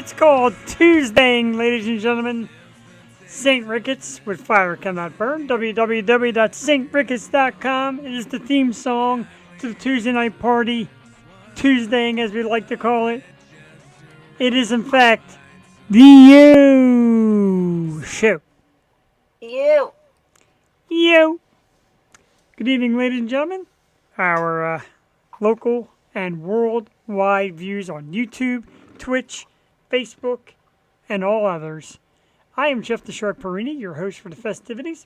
It's called Tuesdaying, ladies and gentlemen. St. Ricketts with Fire Cannot Burn. www.saintricketts.com. It is the theme song to the Tuesday night party. Tuesdaying, as we like to call it. It is, in fact, the You Show. You. You. Good evening, ladies and gentlemen. Our local and worldwide views on YouTube, Twitch, Facebook, and all others. I am Jeff the Shark Perini, your host for the festivities.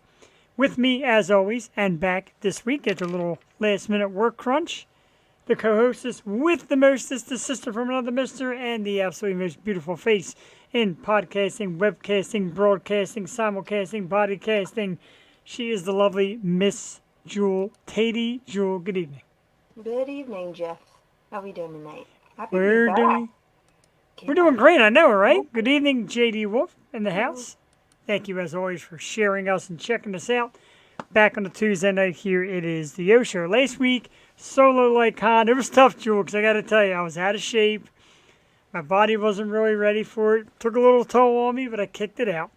With me, as always, and back this week at a little last-minute work crunch, the co-hostess with the mostest, the sister from another mister, and the absolutely most beautiful face in podcasting, webcasting, broadcasting, simulcasting, bodycasting. She is the lovely Miss Jewel Tatey. Jewel, good evening. Good evening, Jeff. How we doing tonight? Happy We're to be back. we're doing great, I know, right? Good evening, JD Wolf in the house. Thank you, as always, for sharing us and checking us out. Back on the Tuesday night here, it is the Yo Show. Last week, solo like con. It was tough, Jewel, because I got to tell you, I was out of shape. My body wasn't really ready for it. Took a little toll on me, but I kicked it out.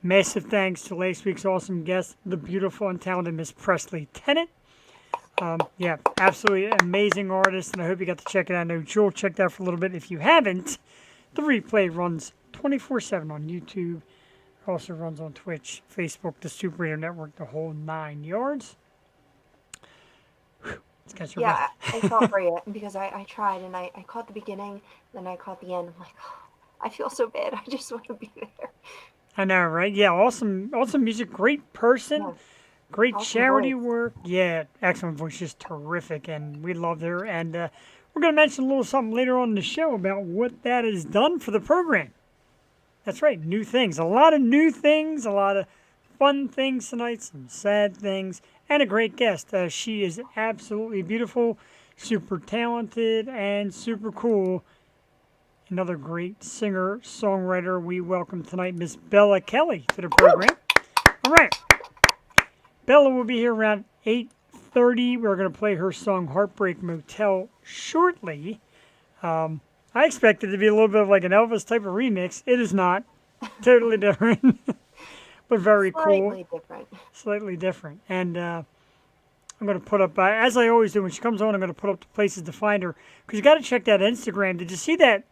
Massive thanks to last week's awesome guest, the beautiful and talented Miss Presley Tennant. Yeah, absolutely amazing artist, and I hope you got to check it out. I know Jewel checked out for a little bit. If you haven't, the replay runs 24/7 on YouTube. It also runs on Twitch, Facebook, the Super Radio Network, the whole 9 yards. Whew, let's catch your Yeah, breath. I felt for you because I tried and I caught the beginning, then I caught the end. I'm like, oh, I feel so bad. I just want to be there. I know, right? Yeah, awesome music, great person. Yeah, Great awesome charity voice. work. Yeah, excellent voice, just terrific, and we loved her. And we're going to mention a little something later on in the show about what that has done for the program. That's right, new things. A lot of new things, a lot of fun things tonight, some sad things, and a great guest. She is absolutely beautiful, super talented, and super cool. Another great singer, songwriter. We welcome tonight Miss Bella Kelly to the program. All right. Bella will be here around 8:30. We're going to play her song Heartbreak Motel shortly. I expect it to be a little bit of like an Elvis type of remix. It is not. Totally different, but very cool. Slightly different. Slightly different. And I'm going to put up, as I always do when she comes on, I'm going to put up the places to find her. Because you got to check that Instagram. Did you see that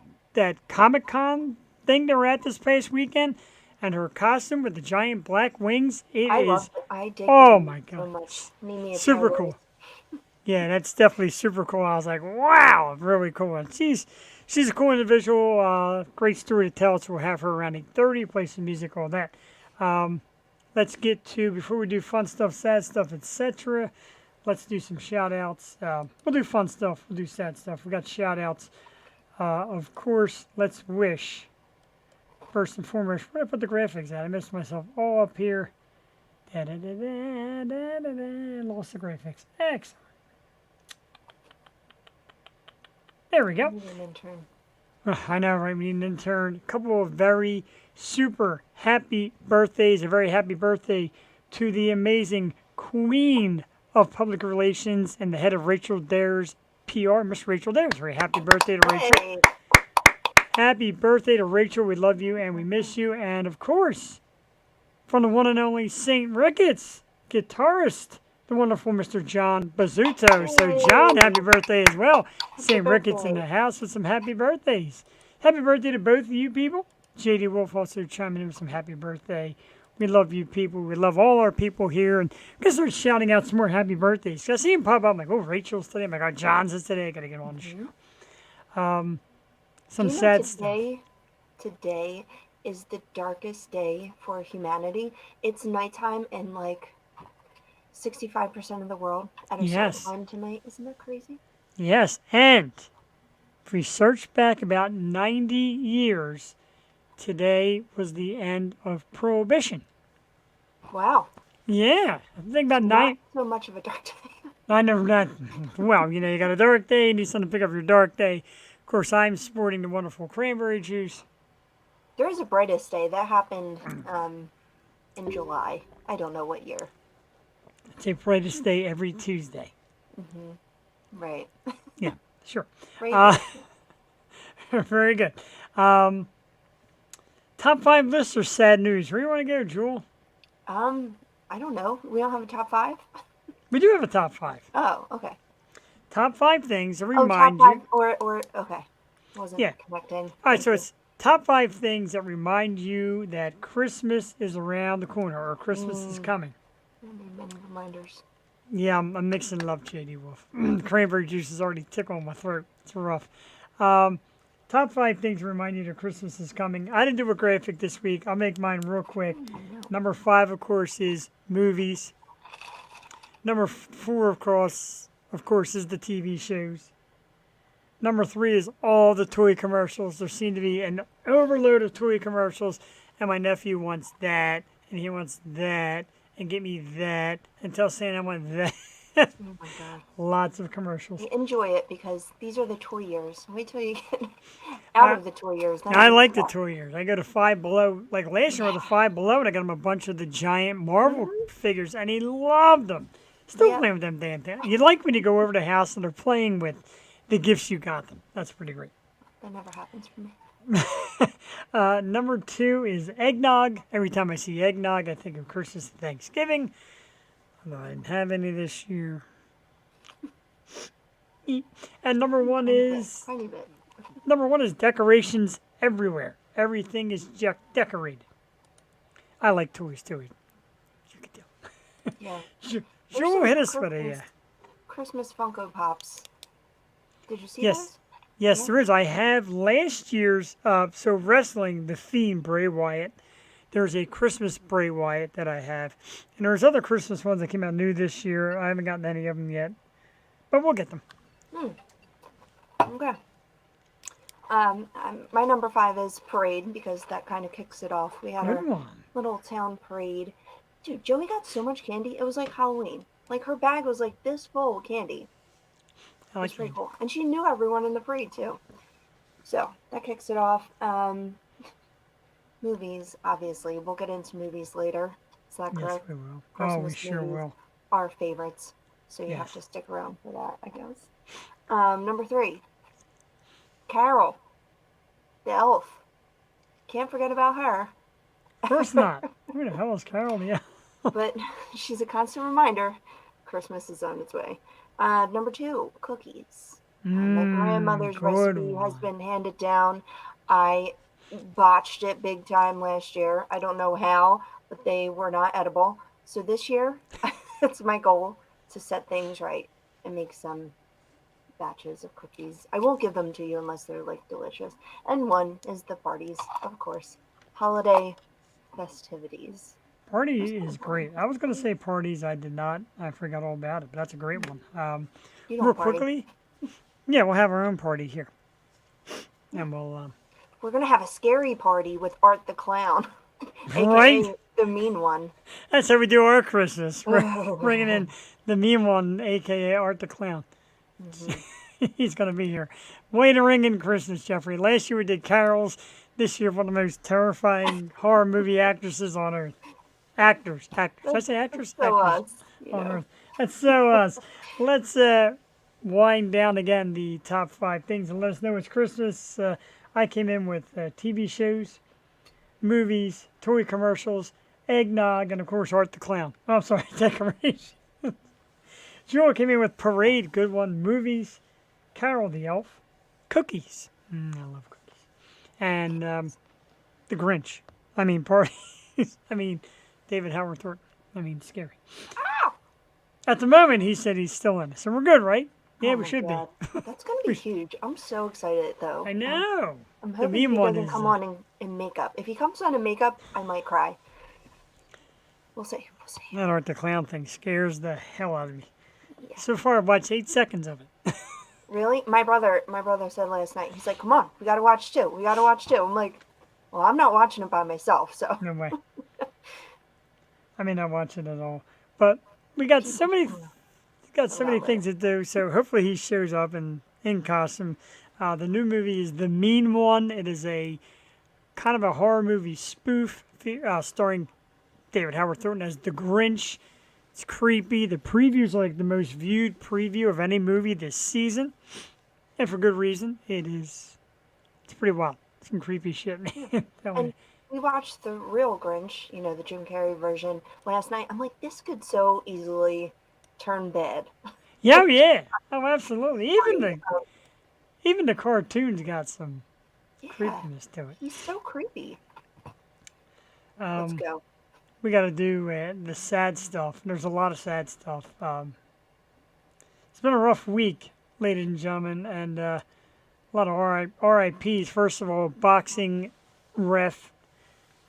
Comic-Con thing they were at this past weekend? And her costume with the giant black wings, it I is, loved it. I did oh my so God, much. Mimi and super Tyler. cool. Yeah, that's definitely super cool. I was like, wow, really cool. And she's a cool individual, great story to tell. So we'll have her around 8:30, play some music, all that. Let's get to, before we do fun stuff, sad stuff, etc., let's do some shout outs. We'll do fun stuff, we'll do sad stuff. We got shout outs. Of course, let's wish. First and foremost, where did I put the graphics at? I missed myself all up here. Lost the graphics. Excellent. There we go. Need an intern. I know, right? We need an intern. A couple of very super happy birthdays. A very happy birthday to the amazing queen of public relations and the head of Rachel Dares PR, Miss Rachel Dares. Very happy birthday to Rachel. Hey, Happy birthday to Rachel. We love you and we miss you. And of course, from the one and only St. Ricketts, guitarist, the wonderful Mr. John Bazzuto. So, John, happy birthday as well. St. Ricketts in the house with some happy birthdays. Happy birthday to both of you people. JD Wolf also chiming in with some happy birthday. We love you people. We love all our people here. And we're going to start shouting out some more happy birthdays. I see him pop up. I'm like, oh, Rachel's today. I'm like, oh, John's is today. I got to get on the show. Some do you know sad stuff. today is the darkest day for humanity. It's nighttime in like 65% of the world at a Yes. certain time tonight. Isn't that crazy? Yes, and if we search back about 90 years, today was the end of Prohibition. Wow. Yeah, I think about Not 9. so much of a dark day. I never not. Well, you know, you got a dark day, you need something to pick up your dark day. Of course, I'm sporting the wonderful cranberry juice. There is a brightest day that happened in July. I don't know what year. It's a brightest day every Tuesday. Right. Yeah, sure. Right. Very good. Top 5 lists or sad news? Where do you want to go, Jewel? I don't know. We don't have a top five. We do have a top 5. Oh, okay. Top 5 things that Oh, top remind five you. or okay. Wasn't Yeah. connecting. All right, Thank so you. it's top 5 things that remind you that Christmas is around the corner or Christmas is coming. I need many reminders. Yeah, I'm mixing it up, JD Wolf. Cranberry juice is already tickling my throat. It's rough. Top 5 things to remind you that Christmas is coming. I didn't do a graphic this week. I'll make mine real quick. Number 5, of course, is movies. Number 4, of course, is the TV shows. Number 3 is all the toy commercials. There seem to be an overload of toy commercials, and my nephew wants that, and he wants that, and get me that, and tell Santa I want that. Oh my god. Lots of commercials. Enjoy it because these are the toy years. Wait till you get out of the toy years. then I it's like the tough. toy years. I go to Five Below. Like last year with the Five Below, and I got him a bunch of the giant Marvel figures, and he loved them. Still Yeah. playing with them damn things. You like when you go over to the house and they're playing with the gifts you got them. That's pretty great. That never happens for me. Number 2 is eggnog. Every time I see eggnog, I think of Christmas and Thanksgiving. Although I didn't have any this year. And number 1 is Tiny bit. decorations everywhere. Everything is decorated. I like toys too. You can tell. Yeah. Joel some hit us with Christmas- a. Christmas Funko Pops. Did you see Yes. those? Yes, there is. I have last year's. So wrestling, the theme Bray Wyatt. There's a Christmas Bray Wyatt that I have, and there's other Christmas ones that came out new this year. I haven't gotten any of them yet, but we'll get them. Okay. My number 5 is parade because that kind of kicks it off. We had our Good one. little town parade. Dude, Joey got so much candy. It was like Halloween. Like her bag was like this full of candy. I It was like pretty it. cool. And she knew everyone in the parade too. So that kicks it off. Movies, obviously. We'll get into movies later. Is that Yes, correct? we will. Oh, Christmas we sure movies. will. Our favorites. So you have Yes. to stick around for that, I guess. Number 3. Carol. The elf. Can't forget about her. Of course not. Who the hell is Carol? Yeah. But she's a constant reminder Christmas is on its way. Number 2, cookies. My grandmother's good recipe has one. been handed down. I botched it big time last year. I don't know how, but they were not edible. So this year, it's my goal to set things right and make some batches of cookies. I won't give them to you unless they're like delicious. And one is the parties, of course. Holiday festivities. Party is great. I was going to say parties. I did not. I forgot all about it, but that's a great one. You don't Real party. quickly, yeah, we'll have our own party here. And we'll, We're gonna have a scary party with Art the Clown, aka Right. the mean one. that's how we do our Christmas. We're bringing in the mean one, aka Art the Clown. He's going to be here. Way to ring in Christmas, Jeffrey. Last year we did carols. This year, one of the most terrifying horror movie actresses on earth. Actors. Did I say actors? So Actors us, you on know. earth. That's so us. Let's wind down again the top 5 things and let us know it's Christmas. I came in with TV shows, movies, toy commercials, eggnog, and of course Art the Clown. Oh, I'm sorry, decorations. Joel came in with parade, good one, movies, Carol the Elf, cookies. I love cookies. And the Grinch. I mean, parties. I mean, David Howard Thornton. I mean, scary. At the moment, he said he's still in it. So we're good, right? Yeah, Oh we my should God. That's gonna be huge. I'm so excited though. be. I know. I'm The hoping mean he one doesn't is. come on in makeup. If he comes on in makeup, I might cry. We'll see. We'll see. That Art the Clown thing scares the hell out of me. Yeah. So far, I've watched 8 seconds of it. Really? My brother said last night. He's like, "Come on, we gotta watch too. We gotta watch too." I'm like, "Well, I'm not watching it by myself, so." No way. I may not watch it at all. But we got so many things to do, so hopefully he shows up in costume. The new movie is The Mean One. It is a kind of a horror movie spoof starring David Howard Thornton as the Grinch. It's creepy. The preview's like the most viewed preview of any movie this season. And for good reason. It's pretty wild. Some creepy shit, man. And we watched the real Grinch, the Jim Carrey version last night. I'm like, this could so easily turn bad. Yeah, oh, Like, yeah. Oh, absolutely. sorry. Even the cartoons got some Yeah, creepiness to it. he's so creepy. Let's Um, go. we got to do the sad stuff. There's a lot of sad stuff. It's been a rough week, ladies and gentlemen, and a lot of RIPs. First of all, boxing ref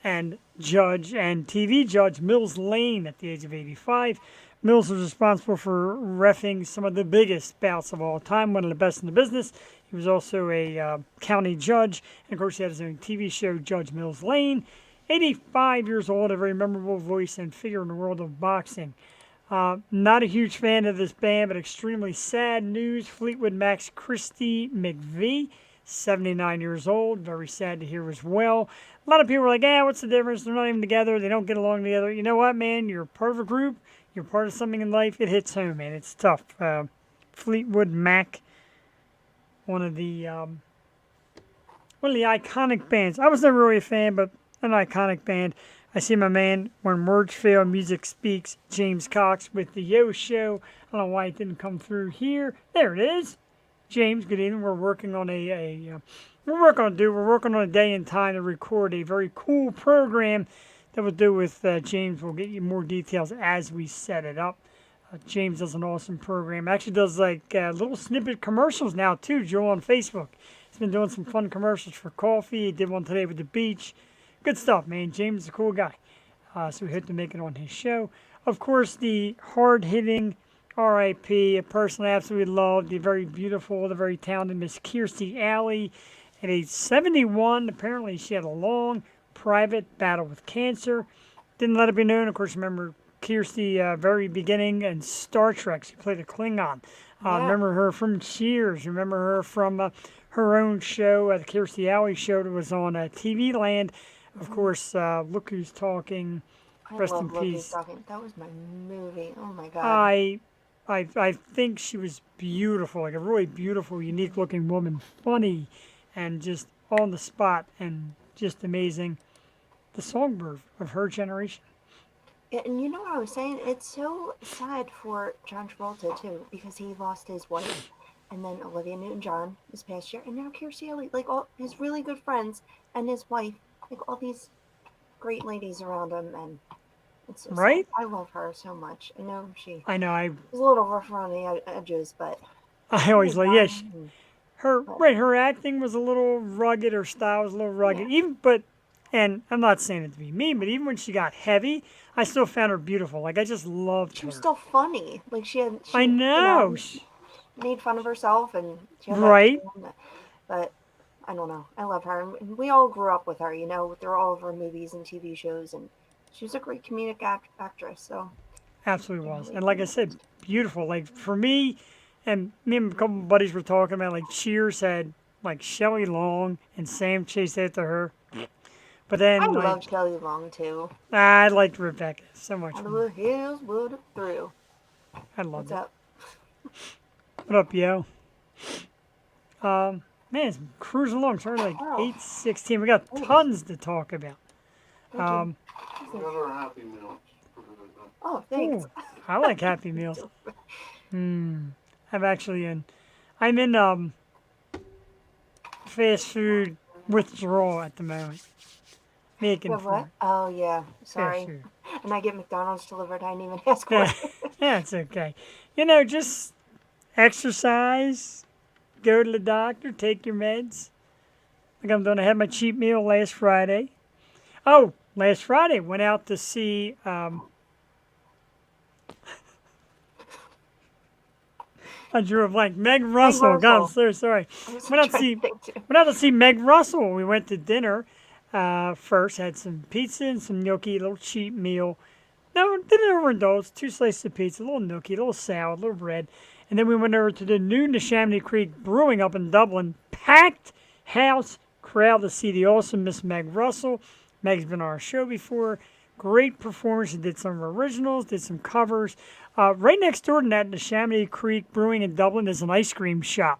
and judge and TV judge Mills Lane at the age of 85. Mills was responsible for reffing some of the biggest bouts of all time, one of the best in the business. He was also a county judge, and of course, he had his own TV show, Judge Mills Lane. 85 years old, a very memorable voice and figure in the world of boxing. Not a huge fan of this band, but extremely sad news. Fleetwood Mac's Christy McVie, 79 years old. Very sad to hear as well. A lot of people are like, what's the difference? They're not even together. They don't get along together. You know what, man? You're part of a group. You're part of something in life. It hits home, man. It's tough. Fleetwood Mac, one of the iconic bands. I was never really a fan, but an iconic band. I see my man, when words fail, music speaks, James Cox with the Yo Show. I don't know why it didn't come through here. There it is. James, good evening. We're working on we're working on a day and time to record a very cool program that we'll do with James. We'll get you more details as we set it up. James does an awesome program. Actually does like little snippet commercials now too, Joe, on Facebook. He's been doing some fun commercials for coffee. He did one today with the beach. Good stuff, man. James is a cool guy. So we hope to make it on his show. Of course, the hard-hitting RIP, a person I absolutely loved, the very beautiful, the very talented Miss Kirstie Alley. At age 71, apparently she had a long, private battle with cancer. Didn't let it be known. Of course, remember Kirstie, very beginning in Star Trek. She played a Klingon. Yeah. Remember her from Cheers. Remember her from her own show, the Kirstie Alley show that was on TV Land. Of course, Look Who's Talking. Rest in peace. That was my movie. Oh my god. I think she was beautiful, like a really beautiful, unique-looking woman, funny, and just on the spot, and just amazing. The songbird of her generation. Yeah, and you know what I was saying? It's so sad for John Travolta too, because he lost his wife, and then Olivia Newton-John this past year, and now Kirstie Alley, like all his really good friends and his wife, like all these great ladies around him, and it's so Right? sad. I love her so much. I know she I know. was a little rough around the edges, but I always like, yeah. Her but her acting was a little rugged. Her style was a little rugged. yeah, And I'm not saying it to be mean, but even when she got heavy, I still found her beautiful. Like I just loved she was her. still funny. Like I know. made fun of herself, and she had that Right? tone, but I don't know. I love her. And we all grew up with her, through all of her movies and TV shows, and she was a great comedic actress. So, Absolutely was. really And like I said, beautiful. Like for me, and me and a couple of buddies were talking about like Cheers had like Shelley Long and Sam chased after her. But I then love like Kelly Long too. I liked Rebecca so much Out of more. the hills, wood through. I loved What's it. up? What up, yo? Man, it's cruising along. It's already like Oh, 8:16. We got tons to talk about. thank Um, you. Another Happy Meal. Oh, thanks. ooh, I like Happy Meals. I've actually I'm in fast food withdrawal at the moment. Making You have food. what? Oh, yeah. Fast Sorry. food. And I get McDonald's delivered. I didn't even ask for Yeah, it. that's okay. Just exercise, go to the doctor, take your meds. Like I'm doing. I had my cheat meal last Friday. Oh, last Friday went out to see. I drew a blank. Meg Russell. God, I'm Russell. so sorry. I was Went out to trying see. to think too. Went out to see Meg Russell. We went to dinner. First had some pizza and some gnocchi, a little cheap meal. No, didn't overindulge. 2 slices of pizza, a little gnocchi, a little salad, a little bread. And then we went over to the new Neshaminy Creek Brewing up in Dublin. Packed house crowd to see the awesome Miss Meg Russell. Meg's been on our show before. Great performance. She did some originals, did some covers. Right next door to that Neshaminy Creek Brewing in Dublin is an ice cream shop.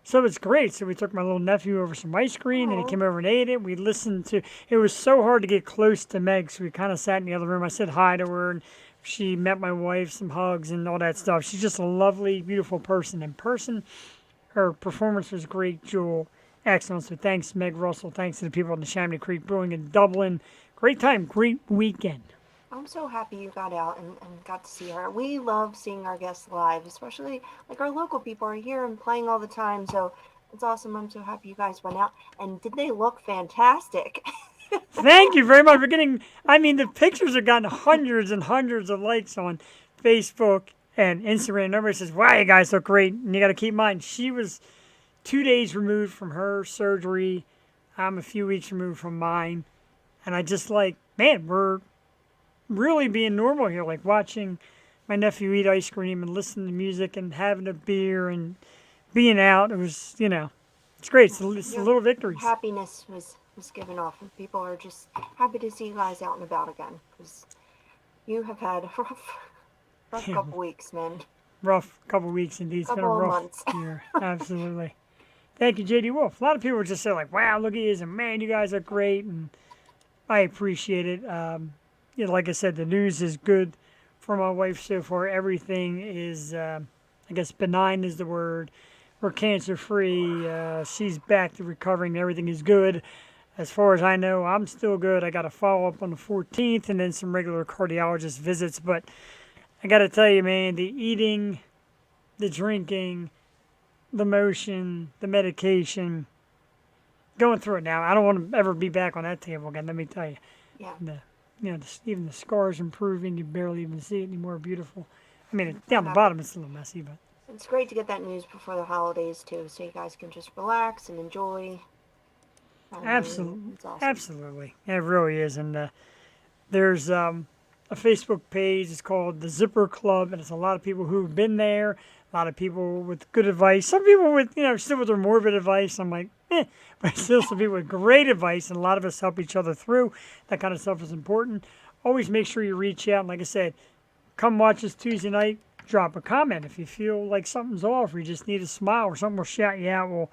So it's great. So we took my little nephew over some ice cream, and he Oh, came over and ate it. We listened to. It was so hard to get close to Meg, so we kind of sat in the other room. I said hi to her, and she met my wife, some hugs and all that stuff. She's just a lovely, beautiful person in person. Her performance was great, Jewel. Excellent. So thanks, Meg Russell. Thanks to the people in the Chamonix Creek Brewing in Dublin. Great time, great weekend. I'm so happy you got out and got to see her. We love seeing our guests live, especially like our local people are here and playing all the time. So it's awesome. I'm so happy you guys went out. And did they look fantastic? Thank you very much for getting. I mean, the pictures have gotten hundreds and hundreds of likes on Facebook and Instagram. Everybody says, "Wow, you guys look great." And you got to keep in mind, she was 2 days removed from her surgery. I'm a few weeks removed from mine, and I just like, man, we're really being normal here. Like watching my nephew eat ice cream and listening to music and having a beer and being out. It was, it's great. It's the Your little victories. happiness was given off, and people are just happy to see you guys out and about again because you have had a rough Yeah, couple weeks, man. rough couple weeks indeed. It's been a Couple of rough months. year. Absolutely. Thank you, JD Wolf. A lot of people would just say like, "Wow, look at you, and man, you guys are great," and I appreciate it. Like I said, the news is good for my wife so far. Everything is, I guess, benign is the word. We're cancer free. She's back to recovering. Everything is good. As far as I know, I'm still good. I got a follow up on the 14th and then some regular cardiologist visits. But I got to tell you, man, the eating, the drinking, the motion, the medication, going through it now. I don't want to ever be back on that table again. Let me tell you. Yeah, The, even the scars improving. You barely even see it anymore. Beautiful. I mean, so down the happy. bottom it's a little messy, but It's great to get that news before the holidays too, so you guys can just relax and enjoy. absolutely, It's awesome. absolutely, it really is. And there's a Facebook page. It's called the Zipper Club, and it's a lot of people who've been there. A lot of people with good advice. Some people with still with their morbid advice. I'm like, but still some people with great advice, and a lot of us help each other through. That kind of stuff is important. Always make sure you reach out. And like I said, come watch us Tuesday night. Drop a comment if you feel like something's off, or you just need a smile, or something. We'll shout you out.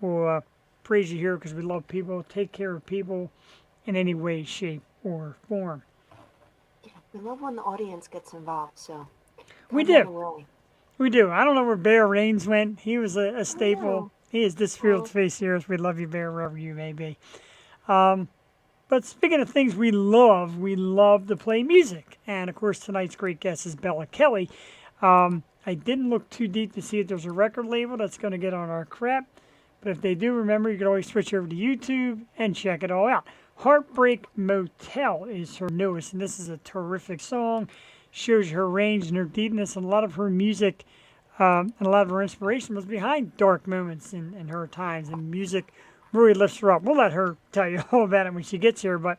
We'll praise you here because we love people. Take care of people in any way, shape, or form. Yeah, we love when the audience gets involved, so We come on do. away. We do. I don't know where Bear Rains went. He was a I staple. know. He is this field Well, face here. We love you, Bear, wherever you may be. But speaking of things we love to play music. And of course, tonight's great guest is Bella Kelly. I didn't look too deep to see if there's a record label that's going to get on our crap. But if they do, remember, you can always switch over to YouTube and check it all out. Heartbreak Motel is her newest, and this is a terrific song. Shows her range and her deepness, and a lot of her music and a lot of her inspiration was behind dark moments in her times, and music really lifts her up. We'll let her tell you all about it when she gets here, but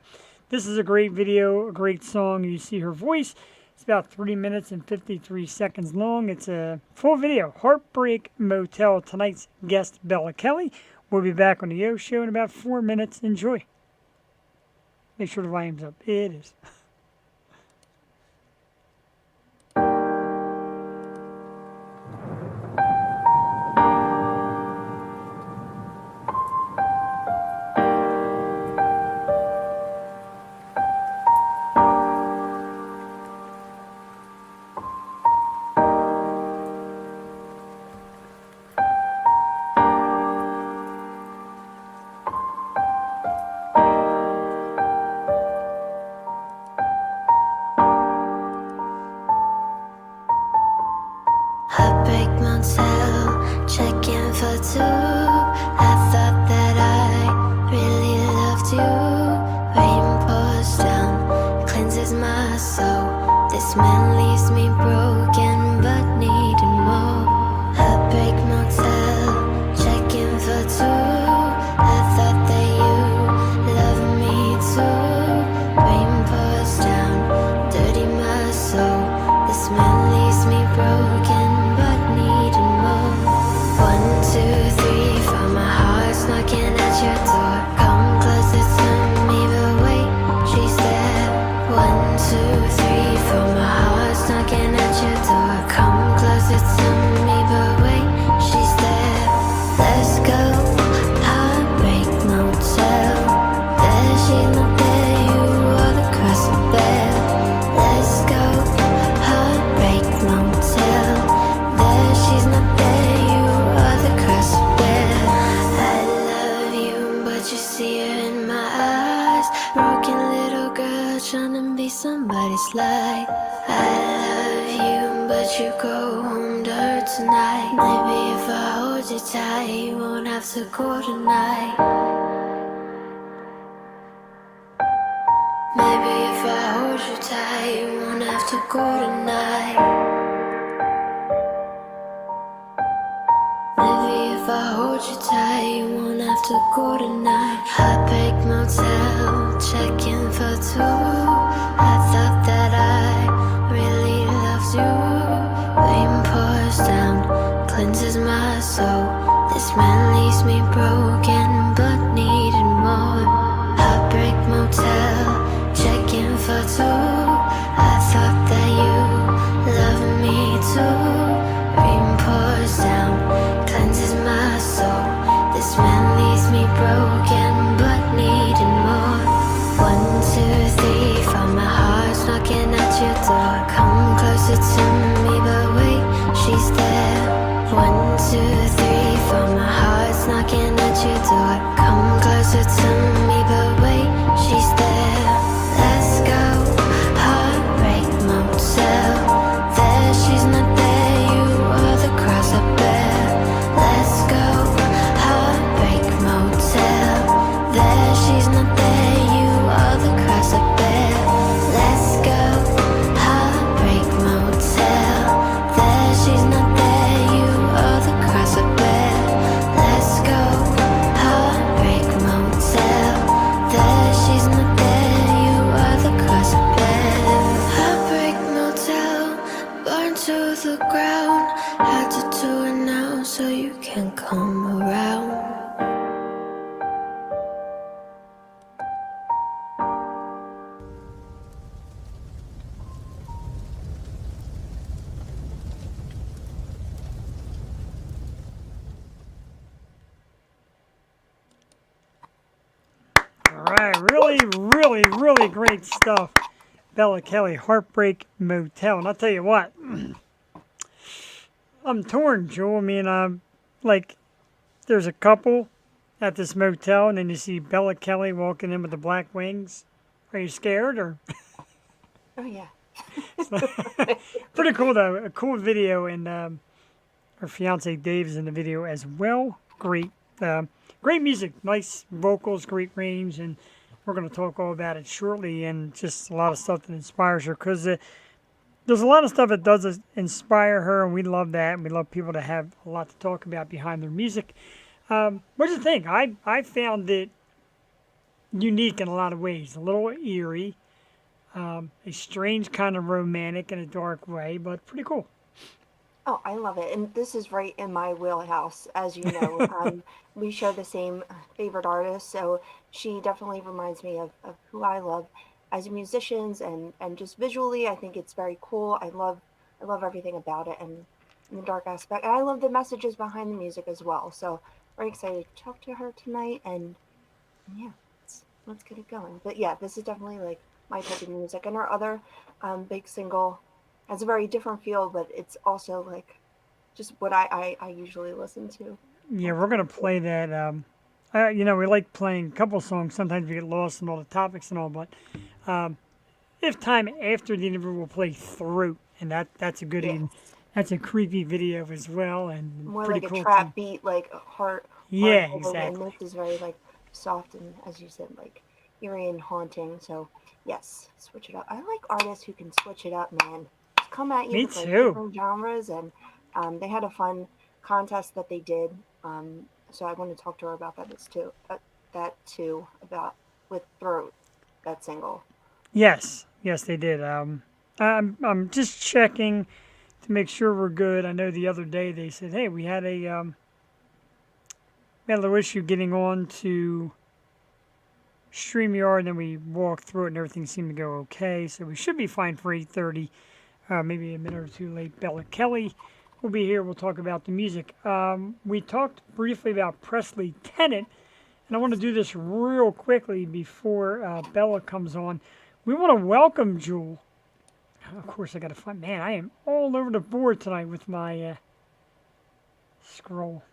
this is a great video, a great song. You see her voice. It's about 3 minutes and 53 seconds long. It's a full video. Heartbreak Motel. Tonight's guest, Bella Kelly. We'll be back on the Yo Show in about 4 minutes. Enjoy. Make sure the volume's up. It is. you see it in my eyes? Broken little girl trying to be somebody's light. I love you, but you go home to her tonight. Maybe if I hold you tight, you won't have to go tonight. Maybe if I hold you tight, you won't have to go tonight. Maybe if I hold you tight, you won't have to go tonight. Heartbreak Motel, check-in for two. I thought that I really loved you. Rain pours down, cleanses my soul. This man leaves me broken, but needing more. Heartbreak Motel, check-in for two. I thought that you loved me too. Rain pours down, cleanses my soul. This man leaves me broken, but needing more. 1, 2, 3, found my heart's knocking at your door. Come closer to me, but wait, she's there. 1, 2, 3, found my heart's knocking at your door. Come closer to me, but wait, she's there. Let's go, Heartbreak Motel. There, she's not there, you are the cross I bear. Let's go, Heartbreak Motel. There, she's not there, you are the cross I bear. Let's go, Heartbreak Motel. There, she's not there, you are the cross I bear. Let's go, Heartbreak Motel. There, she's not there, you are the cross I bear. Heartbreak Motel, burned to the ground. Had to do it now so you can come around. All right, really great stuff. Bella Kelly, Heartbreak Motel. And I'll tell you what, I'm torn, Joel. I mean, like, there's a couple at this motel, and then you see Bella Kelly walking in with the black wings. Are you scared, or? Oh yeah. Pretty cool, though. A cool video, and her fiance Dave is in the video as well. Great, great music, nice vocals, great range, and we're going to talk all about it shortly, and just a lot of stuff that inspires her, because there's a lot of stuff that does inspire her, and we love that, and we love people to have a lot to talk about behind their music. What do you think? I found it unique in a lot of ways, a little eerie, a strange kind of romantic in a dark way, but pretty cool. Oh, I love it. And this is right in my wheelhouse, as you know. We share the same favorite artist, so she definitely reminds me of who I love as musicians, and just visually, I think it's very cool. I love everything about it, and the dark aspect. And I love the messages behind the music as well. So very excited to talk to her tonight, and yeah, let's get it going. But yeah, this is definitely like my type of music. And her other big single has a very different feel, but it's also like just what I usually listen to. Yeah, we're going to play that. We like playing a couple songs. Sometimes we get lost in all the topics and all, but if time after the interview, we'll play Throat, and that's a goodie. Yeah. And that's a creepy video as well, and More pretty like cool a trap too. beat, like a heart. Yeah, And exactly. this is very like soft and, as you said, like eerie and haunting. So yes, switch it up. I like artists who can switch it up, man. Just come at you Me with like too. different genres, and they had a fun contest that they did. So I want to talk to her about that too, about with Throat, that single. Yes, they did. I'm just checking to make sure we're good. I know the other day they said, hey, we had a little issue getting on to StreamYard, and then we walked through it, and everything seemed to go okay. So we should be fine for 8:30. Maybe a minute or two late. Bella Kelly will be here. We'll talk about the music. We talked briefly about Presley Tennant, and I want to do this real quickly before Bella comes on. We want to welcome Jewel. Of course, I got to find. Man, I am all over the board tonight with my scroll.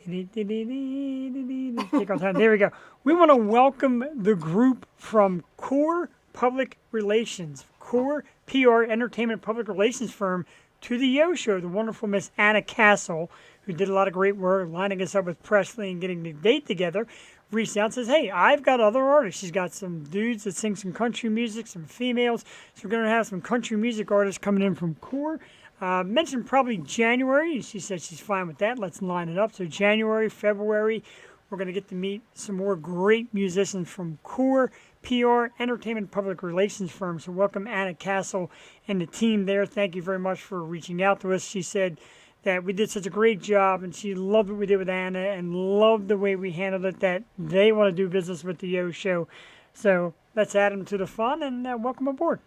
Take our time. There we go. We want to welcome the group from Core Public Relations, Core PR Entertainment Public Relations firm, to the Yo Show. The wonderful Miss Anna Castle, who did a lot of great work lining us up with Presley and getting the date together, reached out and says, hey, I've got other artists. She's got some dudes that sing some country music, some females. So we're going to have some country music artists coming in from Core. Mentioned probably January. She said she's fine with that. Let's line it up. So January, February, we're going to get to meet some more great musicians from Core PR Entertainment Public Relations firm. So welcome Anna Castle and the team there. Thank you very much for reaching out to us. She said that we did such a great job, and she loved what we did with Anna and loved the way we handled it, that they want to do business with the Yo Show. So let's add them to the fun and welcome aboard.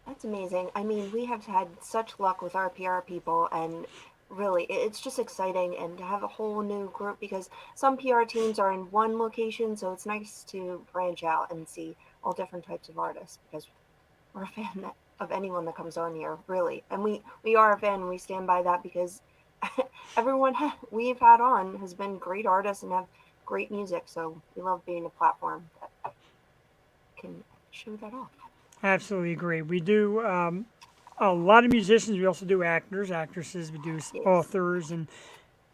That's amazing. I mean, we have had such luck with our PR people, and really, it's just exciting, and to have a whole new group, because some PR teams are in one location, so it's nice to branch out and see all different types of artists, because we're a fan of anyone that comes on here, really. And we are a fan, and we stand by that, because everyone we've had on has been great artists and have great music, so we love being a platform that can show that off. Absolutely agree. We do a lot of musicians. We also do actors, actresses. We do authors, and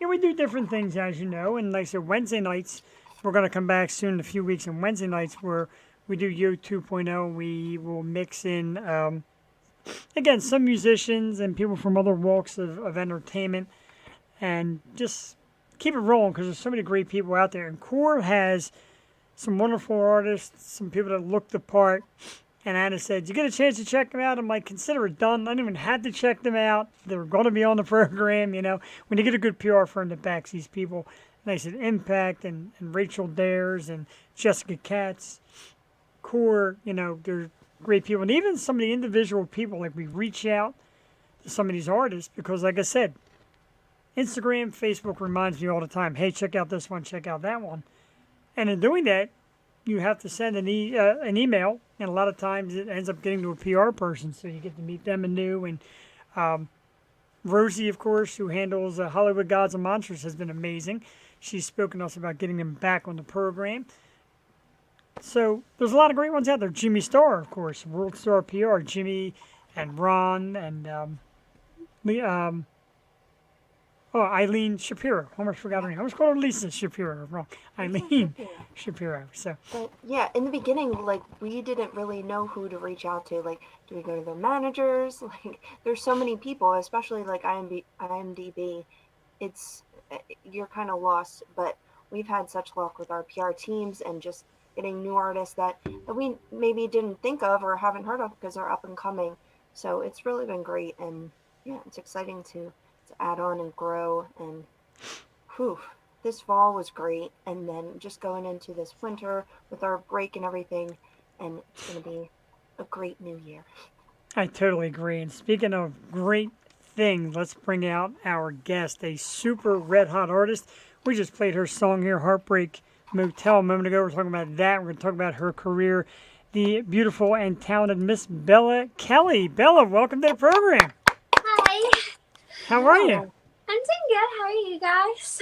we do different things, as you know. And like I said, Wednesday nights, we're going to come back soon in a few weeks. And Wednesday nights, where we do Yo 2.0, we will mix in, again, some musicians and people from other walks of entertainment, and just keep it rolling, because there's so many great people out there. And Core has some wonderful artists, some people that look the part. And Anna said, you get a chance to check them out? I'm like, consider it done. I didn't even have to check them out. They're going to be on the program, When you get a good PR firm that backs these people. And I said, Impact and Rachel Dares and Jessica Katz, Core, they're great people. And even some of the individual people, like we reach out to some of these artists because, like I said, Instagram, Facebook reminds me all the time, hey, check out this one, check out that one. And in doing that, you have to send an email, and a lot of times it ends up getting to a PR person, so you get to meet them anew. And Rosie, of course, who handles Hollywood Gods and Monsters, has been amazing. She's spoken to us about getting them back on the program. So there's a lot of great ones out there. Jimmy Starr, of course, World Star PR, Jimmy and Ron and Eileen Shapiro. I almost forgot her name. I was called Lisa Shapiro. Wrong. Eileen Shapiro. So. But yeah, in the beginning, we didn't really know who to reach out to. Do we go to their managers? There's so many people, especially IMDb. You're kind of lost. But we've had such luck with our PR teams and just getting new artists that we maybe didn't think of or haven't heard of because they're up and coming. So it's really been great, and yeah, it's exciting to add on and grow. And this fall was great, and then just going into this winter with our break and everything, and it's going to be a great new year. I totally agree. And speaking of great things, let's bring out our guest, a super red hot artist. We just played her song here, Heartbreak Motel, a moment ago. We're talking about that. We're going to talk about her career, the beautiful and talented Miss Bella Kelly. Bella, welcome to the program. Hi. How are you? I'm doing good. How are you guys?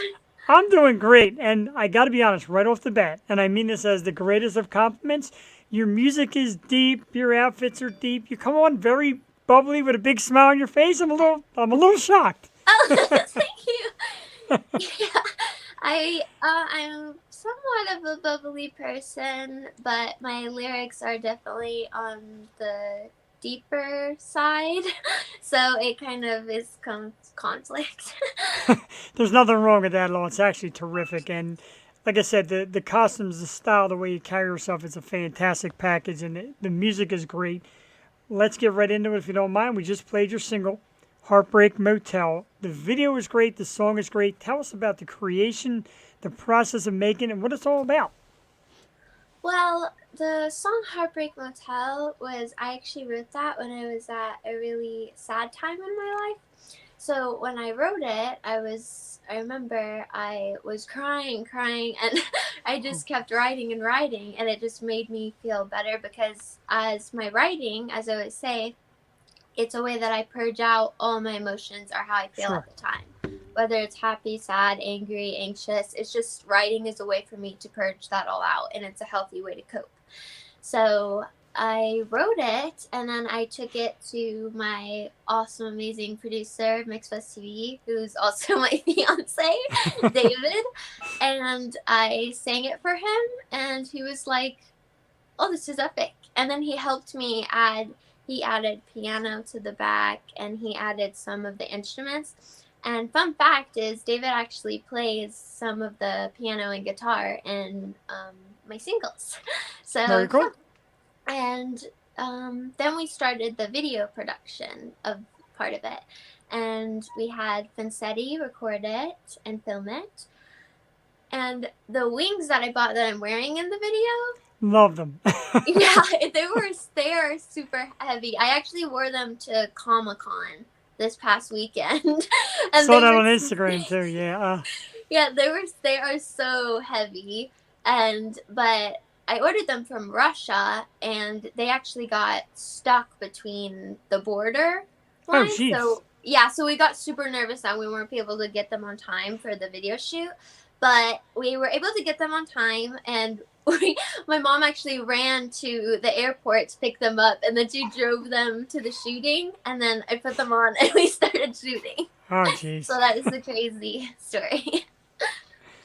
I'm doing great, and I got to be honest right off the bat, and I mean this as the greatest of compliments. Your music is deep. Your outfits are deep. You come on very bubbly with a big smile on your face. I'm a little shocked. Oh, thank you. Yeah, I'm somewhat of a bubbly person, but my lyrics are definitely on the deeper side, so it kind of is conflict. There's nothing wrong with that at all. It's actually terrific, and like I said, the costumes, the style, the way you carry yourself, it's a fantastic package, and the music is great. Let's get right into it if you don't mind. We just played your single, Heartbreak Motel. The video is great. The song is great. Tell us about the creation, the process of making it, and what it's all about. Well, the song Heartbreak Motel I actually wrote that when I was at a really sad time in my life. So when I wrote it, I remember I was crying, and I just kept writing, and it just made me feel better, because as my writing, as I always say, it's a way that I purge out all my emotions or how I feel Sure. at the time. whether it's happy, sad, angry, anxious. It's just writing is a way for me to purge that all out, and it's a healthy way to cope. So I wrote it, and then I took it to my awesome, amazing producer, MixFest TV, who's also my fiance, David, and I sang it for him, and he was like, "Oh, this is epic!" And then he helped me he added piano to the back, and he added some of the instruments. And fun fact is, David actually plays some of the piano and guitar in my singles. So Very cool. and then we started the video production of part of it, and we had Vincetti record it and film it. And the wings that I bought that I'm wearing in the video, Love them. yeah, they are super heavy. I actually wore them to Comic-Con this past weekend. And Saw they that were on Instagram too. Yeah. yeah, they are so heavy. But I ordered them from Russia, and they actually got stuck between the border Oh, line. jeez. So yeah, so we got super nervous that we weren't able to get them on time for the video shoot. But we were able to get them on time, and my mom actually ran to the airport to pick them up, and then she drove them to the shooting, and then I put them on, and we started shooting. Oh, jeez. So that is the crazy story.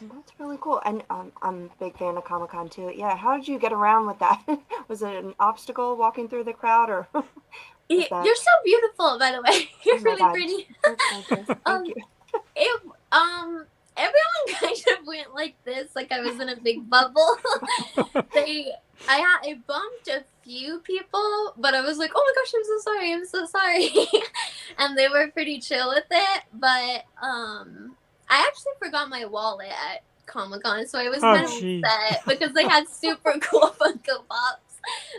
That's really cool. And I'm a big fan of Comic Con too. Yeah, how did you get around with that? Was it an obstacle walking through the crowd, or was that? You're so beautiful, by the way. You're Oh my really God. pretty. Thank you. Um, Thank you. It, everyone kind of went like this, like I was in a big bubble. I bumped a few people, but I was like, oh my gosh, I'm so sorry. And they were pretty chill with it, but I actually forgot my wallet at Comic-Con, so I was Oh, kind of jeez. upset because they had super cool Funko Pops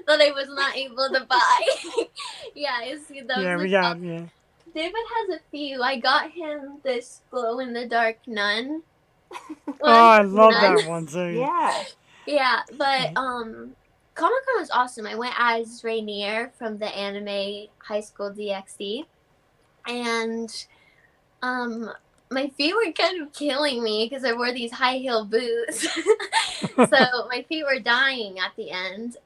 that I was not able to buy. Yeah, Yeah, we got, yeah. David has a few. I got him this glow-in-the-dark nun. Oh, I love Nun. that one too. Yeah. Yeah, but Comic-Con was awesome. I went as Rainier from the anime High School DxD, and my feet were kind of killing me because I wore these high heel boots. So my feet were dying at the end.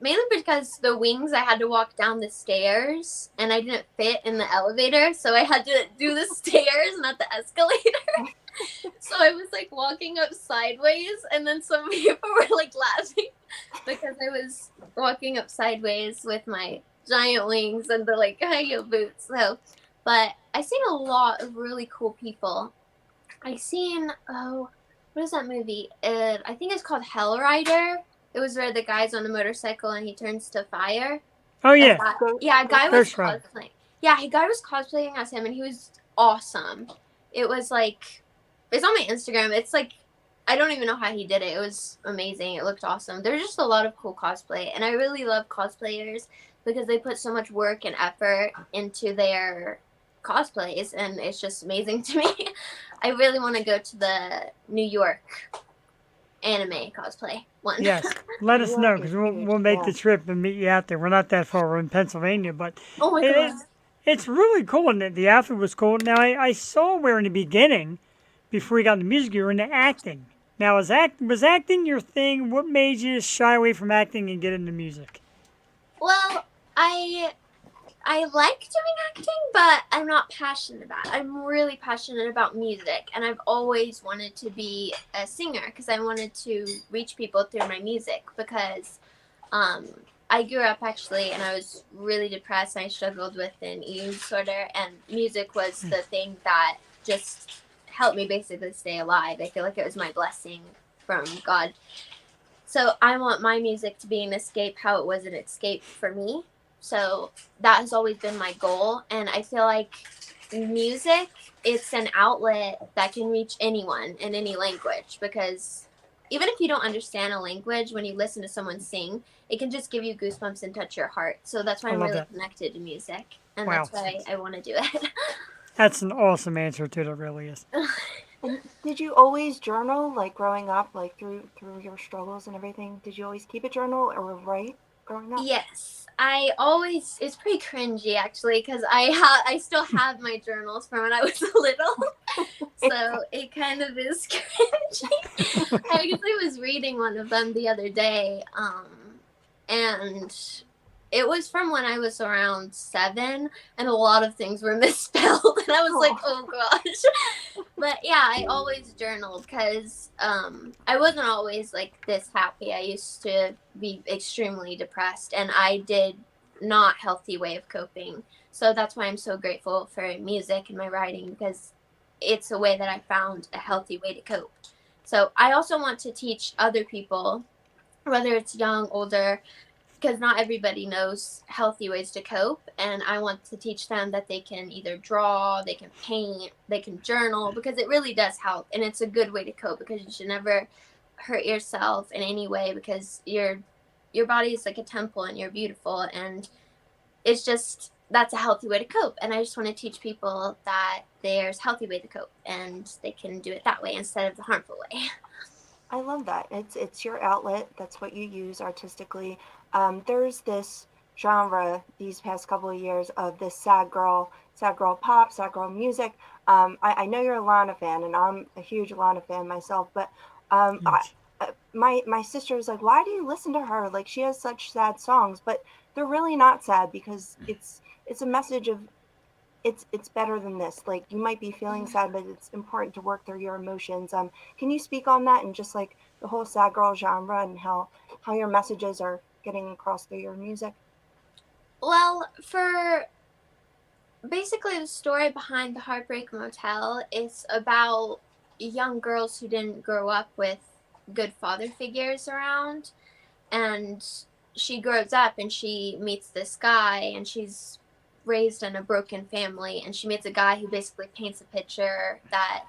Mainly because the wings, I had to walk down the stairs, and I didn't fit in the elevator, so I had to do the stairs, not the escalator. So I was like walking up sideways, and then some people were like laughing because I was walking up sideways with my giant wings and the like high heel boots. So, but I seen a lot of really cool people. I seen what is that movie? I think it's called Hell Rider. It was where the guy's on a motorcycle and he turns to fire. Oh, yeah. Yeah, a guy was Ghost Rider. cosplaying. Yeah, a guy was cosplaying as him, and he was awesome. It was like, it's on my Instagram. It's like, I don't even know how he did it. It was amazing. It looked awesome. There's just a lot of cool cosplay, and I really love cosplayers because they put so much work and effort into their cosplays, and it's just amazing to me. I really want to go to the New York anime cosplay one. Yes. Let us know, because we'll make Yeah. the trip and meet you out there. We're not that far. We're in Pennsylvania, but Oh my it god. is, it's really cool, and the outfit was cool. Now, I saw where in the beginning, before you got into music, you were into acting. Now, was acting your thing? What made you shy away from acting and get into music? Well, I like doing acting, but I'm not passionate about it. I'm really passionate about music, and I've always wanted to be a singer because I wanted to reach people through my music because I grew up actually, and I was really depressed, and I struggled with an eating disorder, and music was the thing that just helped me basically stay alive. I feel like it was my blessing from God. So I want my music to be an escape how it was an escape for me. So that has always been my goal. And I feel like music, it's an outlet that can reach anyone in any language, because even if you don't understand a language, when you listen to someone sing, it can just give you goosebumps and touch your heart. So that's why I I'm love really that. connected to music. And Wow. that's why I want to do it. That's an awesome answer to it, it really is. And did you always journal, like growing up, like through your struggles and everything? Did you always keep a journal or write? growing up? Yes, it's pretty cringy actually because I still have my journals from when I was little, so it kind of is cringy. I actually was reading one of them the other day, and it was from when I was around 7, and a lot of things were misspelled, and I was like, oh gosh. But yeah, I always journaled because I wasn't always like this happy. I used to be extremely depressed, and I did not healthy way of coping. So that's why I'm so grateful for music and my writing, because it's a way that I found a healthy way to cope. So I also want to teach other people, whether it's young, older, because not everybody knows healthy ways to cope, and I want to teach them that they can either draw, they can paint, they can journal, because it really does help, and it's a good way to cope, because you should never hurt yourself in any way, because your body is like a temple and you're beautiful, and it's just, that's a healthy way to cope. And I just want to teach people that there's a healthy way to cope and they can do it that way instead of the harmful way. I love that. It's your outlet. That's what you use artistically. There's this genre these past couple of years of this sad girl pop, sad girl music. I know you're a Lana fan, and I'm a huge Lana fan myself. But Huge. my sister was like, "Why do you listen to her? Like she has such sad songs." But they're really not sad because it's a message of it's better than this. Like you might be feeling sad, but it's important to work through your emotions. Can you speak on that and just like the whole sad girl genre and how your messages are getting across through your music? Well, for basically the story behind the Heartbreak Motel is about young girls who didn't grow up with good father figures around, and she grows up and she meets this guy, and she's raised in a broken family, and she meets a guy who basically paints a picture that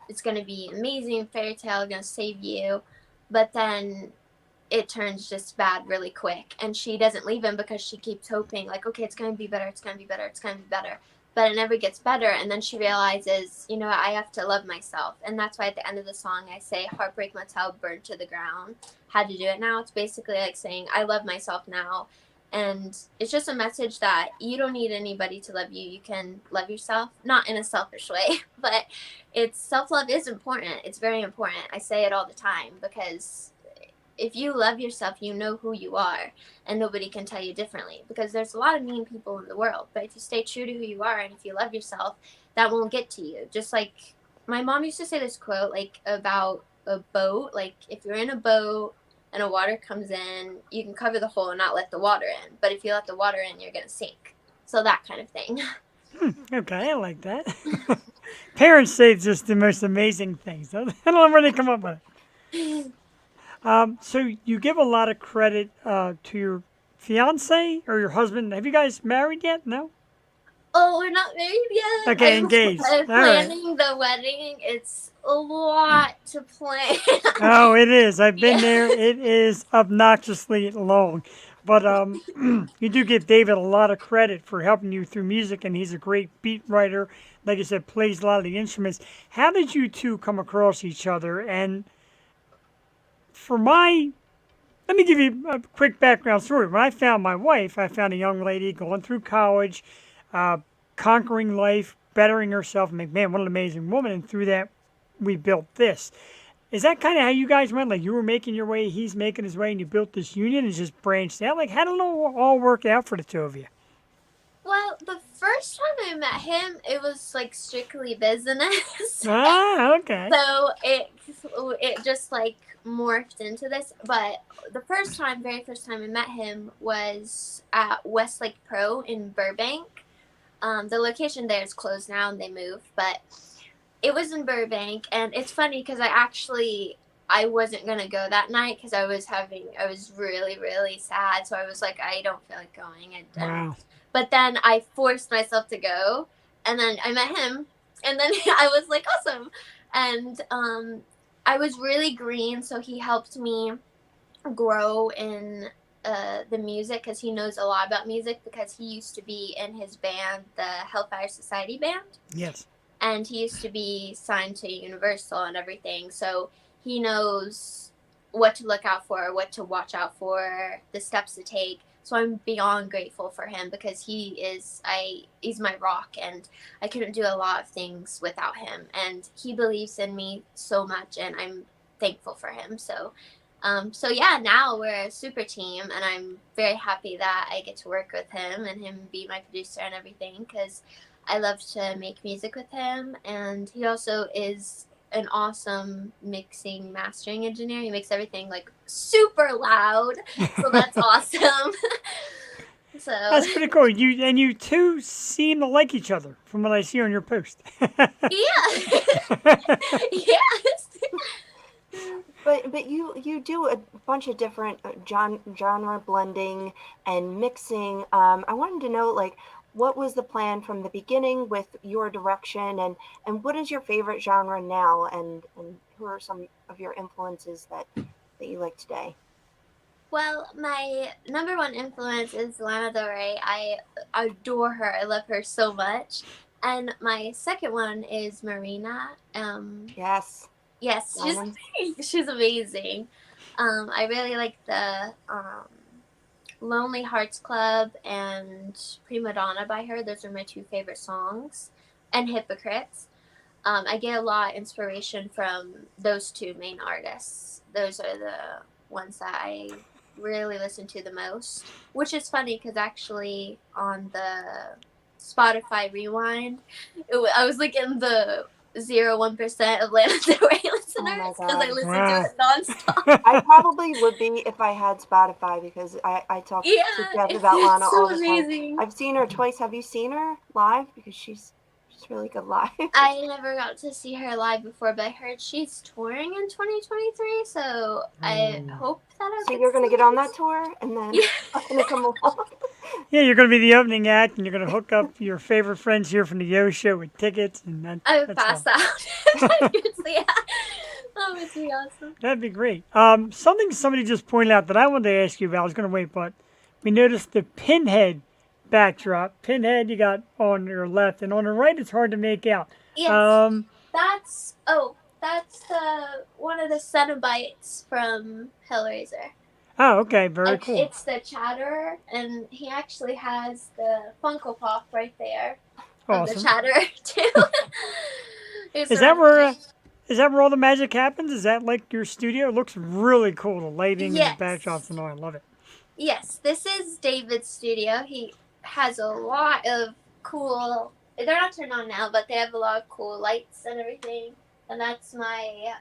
it's going to be amazing, fairy tale, going to save you, but then it turns just bad really quick, and she doesn't leave him because she keeps hoping, like, okay, it's going to be better, it's going to be better, it's going to be better, but it never gets better. And then she realizes, you know what, I have to love myself. And that's why at the end of the song I say Heartbreak Motel burned to the ground, had to do it now. It's basically like saying I love myself now, and it's just a message that you don't need anybody to love you. You can love yourself, not in a selfish way, but it's self-love is important. It's very important. I say it all the time because if you love yourself, you know who you are, and nobody can tell you differently, because there's a lot of mean people in the world. But if you stay true to who you are, and if you love yourself, that won't get to you. Just like my mom used to say this quote, like about a boat, like if you're in a boat and a water comes in, you can cover the hole and not let the water in. But if you let the water in, you're going to sink. So that kind of thing. Okay, I like that. Parents say just the most amazing things. I don't know where they come up with it. So you give a lot of credit to your fiance or your husband. Have you guys married yet? No? Oh, we're not married yet. Okay, engaged. I'm All right. planning the wedding. It's a lot to plan. Oh, it is. I've been Yeah. there. It is obnoxiously long. But you do give David a lot of credit for helping you through music, and he's a great beat writer. Like I said, plays a lot of the instruments. How did you two come across each other? And let me give you a quick background story. When I found my wife, I found a young lady going through college, conquering life, bettering herself, and man, what an amazing woman. And through that, we built this. Is that kind of how you guys went? Like you were making your way, he's making his way, and you built this union and just branched out? Like how did it all work out for the two of you? Well, the first time I met him, it was like strictly business. Ah, okay. So it just like morphed into this. But the very first time I met him was at Westlake Pro in Burbank. The location there is closed now and they moved, but it was in Burbank. And it's funny because I wasn't gonna go that night because I was really, really sad. So I was like, I don't feel like going. Wow. But then I forced myself to go, and then I met him, and then I was like, awesome. And I was really green, so he helped me grow in the music because he knows a lot about music because he used to be in his band, the Hellfire Society band. Yes. And he used to be signed to Universal and everything, so he knows what to look out for, what to watch out for, the steps to take. So I'm beyond grateful for him because he's my rock, and I couldn't do a lot of things without him. And he believes in me so much, and I'm thankful for him. So yeah, now we're a super team, and I'm very happy that I get to work with him and him be my producer and everything, because I love to make music with him, and he also is an awesome mixing mastering engineer. He makes everything like super loud, so that's awesome. So That's pretty cool. You two seem to like each other from what I see on your post. yeah, yes. But you do a bunch of different genre blending and mixing. I wanted to know, like, what was the plan from the beginning with your direction, and what is your favorite genre now, and who are some of your influences that you like today? Well, my number one influence is Lana Del Rey. I adore her. I love her so much. And my second one is Marina. Yes, Yes, Diamonds. she's amazing. I really like the Lonely Hearts Club and Prima Donna by her. Those are my two favorite songs. And Hypocrites. I get a lot of inspiration from those two main artists. Those are the ones that I really listen to the most. Which is funny because actually on the Spotify Rewind, I was like in the 0.1% of Lana Del Rey Oh my listeners because I God. listen Wow. to it nonstop. I probably would be if I had Spotify, because I talk to Yeah, Jeff it's, about Lana it's all so the time. amazing. I've seen her twice. Have you seen her live? Because she's really good live. I never got to see her live before, but I heard she's touring in 2023, so I hope that I'll So get you're to gonna see get on her. that tour, and then Yeah. I'm gonna come along. Yeah, you're going to be the opening act, and you're going to hook up your favorite friends here from the Yo Show with tickets, and I would that's pass all. out. Yeah. That would be awesome. That'd be great. Something somebody just pointed out that I wanted to ask you about. I was going to wait, but we noticed the Pinhead backdrop. Pinhead you got on your left, and on the right it's hard to make out. Yes, Um, that's the one of the Cenobites from Hellraiser. oh, okay, very And cool. it's the Chatterer, and he actually has the Funko Pop right there of the Awesome. Chatterer too. It's Is that really where nice. is that where all the magic happens? Is that like your studio? It looks really cool. The lighting and the Yes. backdrops and all. I love it. Yes, this is David's studio. He has a lot of cool. They're not turned on now, but they have a lot of cool lights and everything. And that's my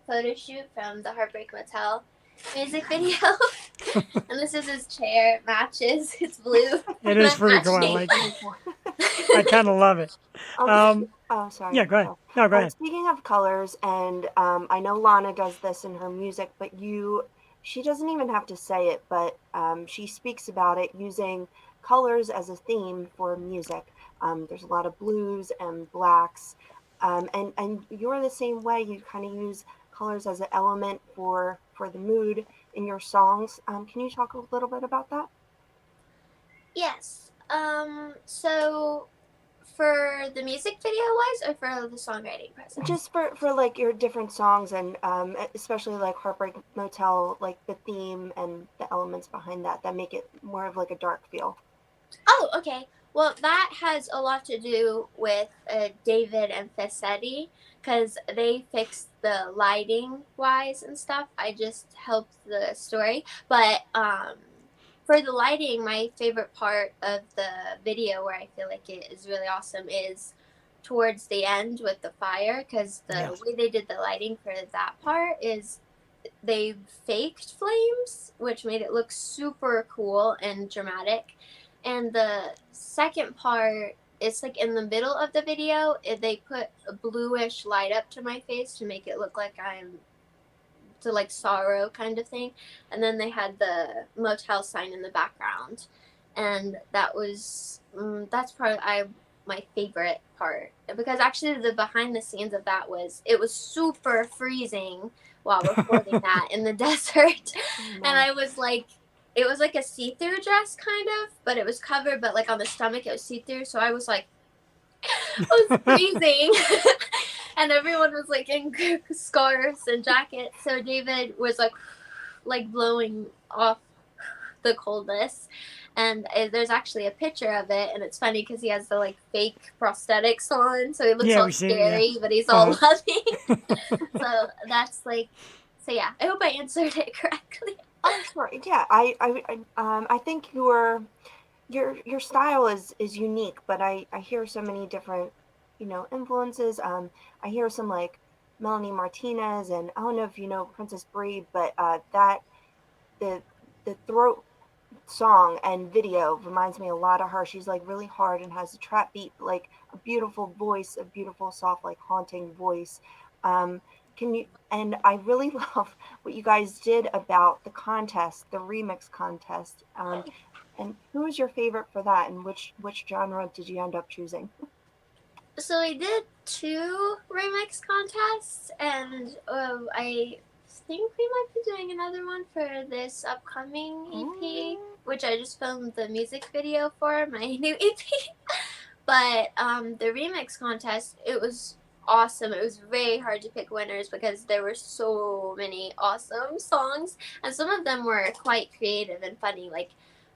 photo shoot from the Heartbreak Motel music video. And this is his chair. It matches. It's blue. It is pretty cool. I Matching. like it. I kind of love it. Oh, sorry. Yeah, go ahead. No, go ahead. Speaking of colors, and I know Lana does this in her music, but she doesn't even have to say it, but she speaks about it using colors as a theme for music. There's a lot of blues and blacks, and you're the same way. You kind of use colors as an element for the mood in your songs. Can you talk a little bit about that? Yes. So for the music video wise or for the songwriting process? Just for like your different songs, and especially like Heartbreak Motel, like the theme and the elements behind that make it more of like a dark feel. Oh, okay. Well, that has a lot to do with David and Fassetti, because they fixed the lighting wise and stuff. I just helped the story. But for the lighting, my favorite part of the video, where I feel like it is really awesome, is towards the end with the fire, because the Yes. way they did the lighting for that part is they faked flames, which made it look super cool and dramatic. And the second part, it's like in the middle of the video, they put a bluish light up to my face to make it look like I'm to like sorrow kind of thing. And then they had the motel sign in the background. And that was, that's probably my favorite part. Because actually the behind the scenes of that it was super freezing while recording that in the desert. And I was like, it was like a see-through dress kind of, but it was covered, but like on the stomach it was see-through. So I was like, I was freezing. And everyone was like in scarves and jackets. So David was like blowing off the coldness. And there's actually a picture of it, and it's funny because he has the like fake prosthetics on, so he looks Yeah, all we see it, scary, but he's all Uh-huh. loving. So that's like, so yeah, I hope I answered it correctly. Oh, sure. Yeah, I think your style is unique, but I hear so many different, influences. I hear some like Melanie Martinez, and I don't know if you know Princess Bree, but that the the throat song and video reminds me a lot of her. She's like really hard and has a trap beat, like a beautiful voice, a beautiful, soft, like haunting voice. Um, can you? And I really love what you guys did about the contest, the remix contest. And who was your favorite for that? And which genre did you end up choosing? So I did 2 remix contests, and I think we might be doing another one for this upcoming EP, which I just filmed the music video for my new EP. But the remix contest, it was awesome. It was very hard to pick winners because there were so many awesome songs, and some of them were quite creative and funny. Like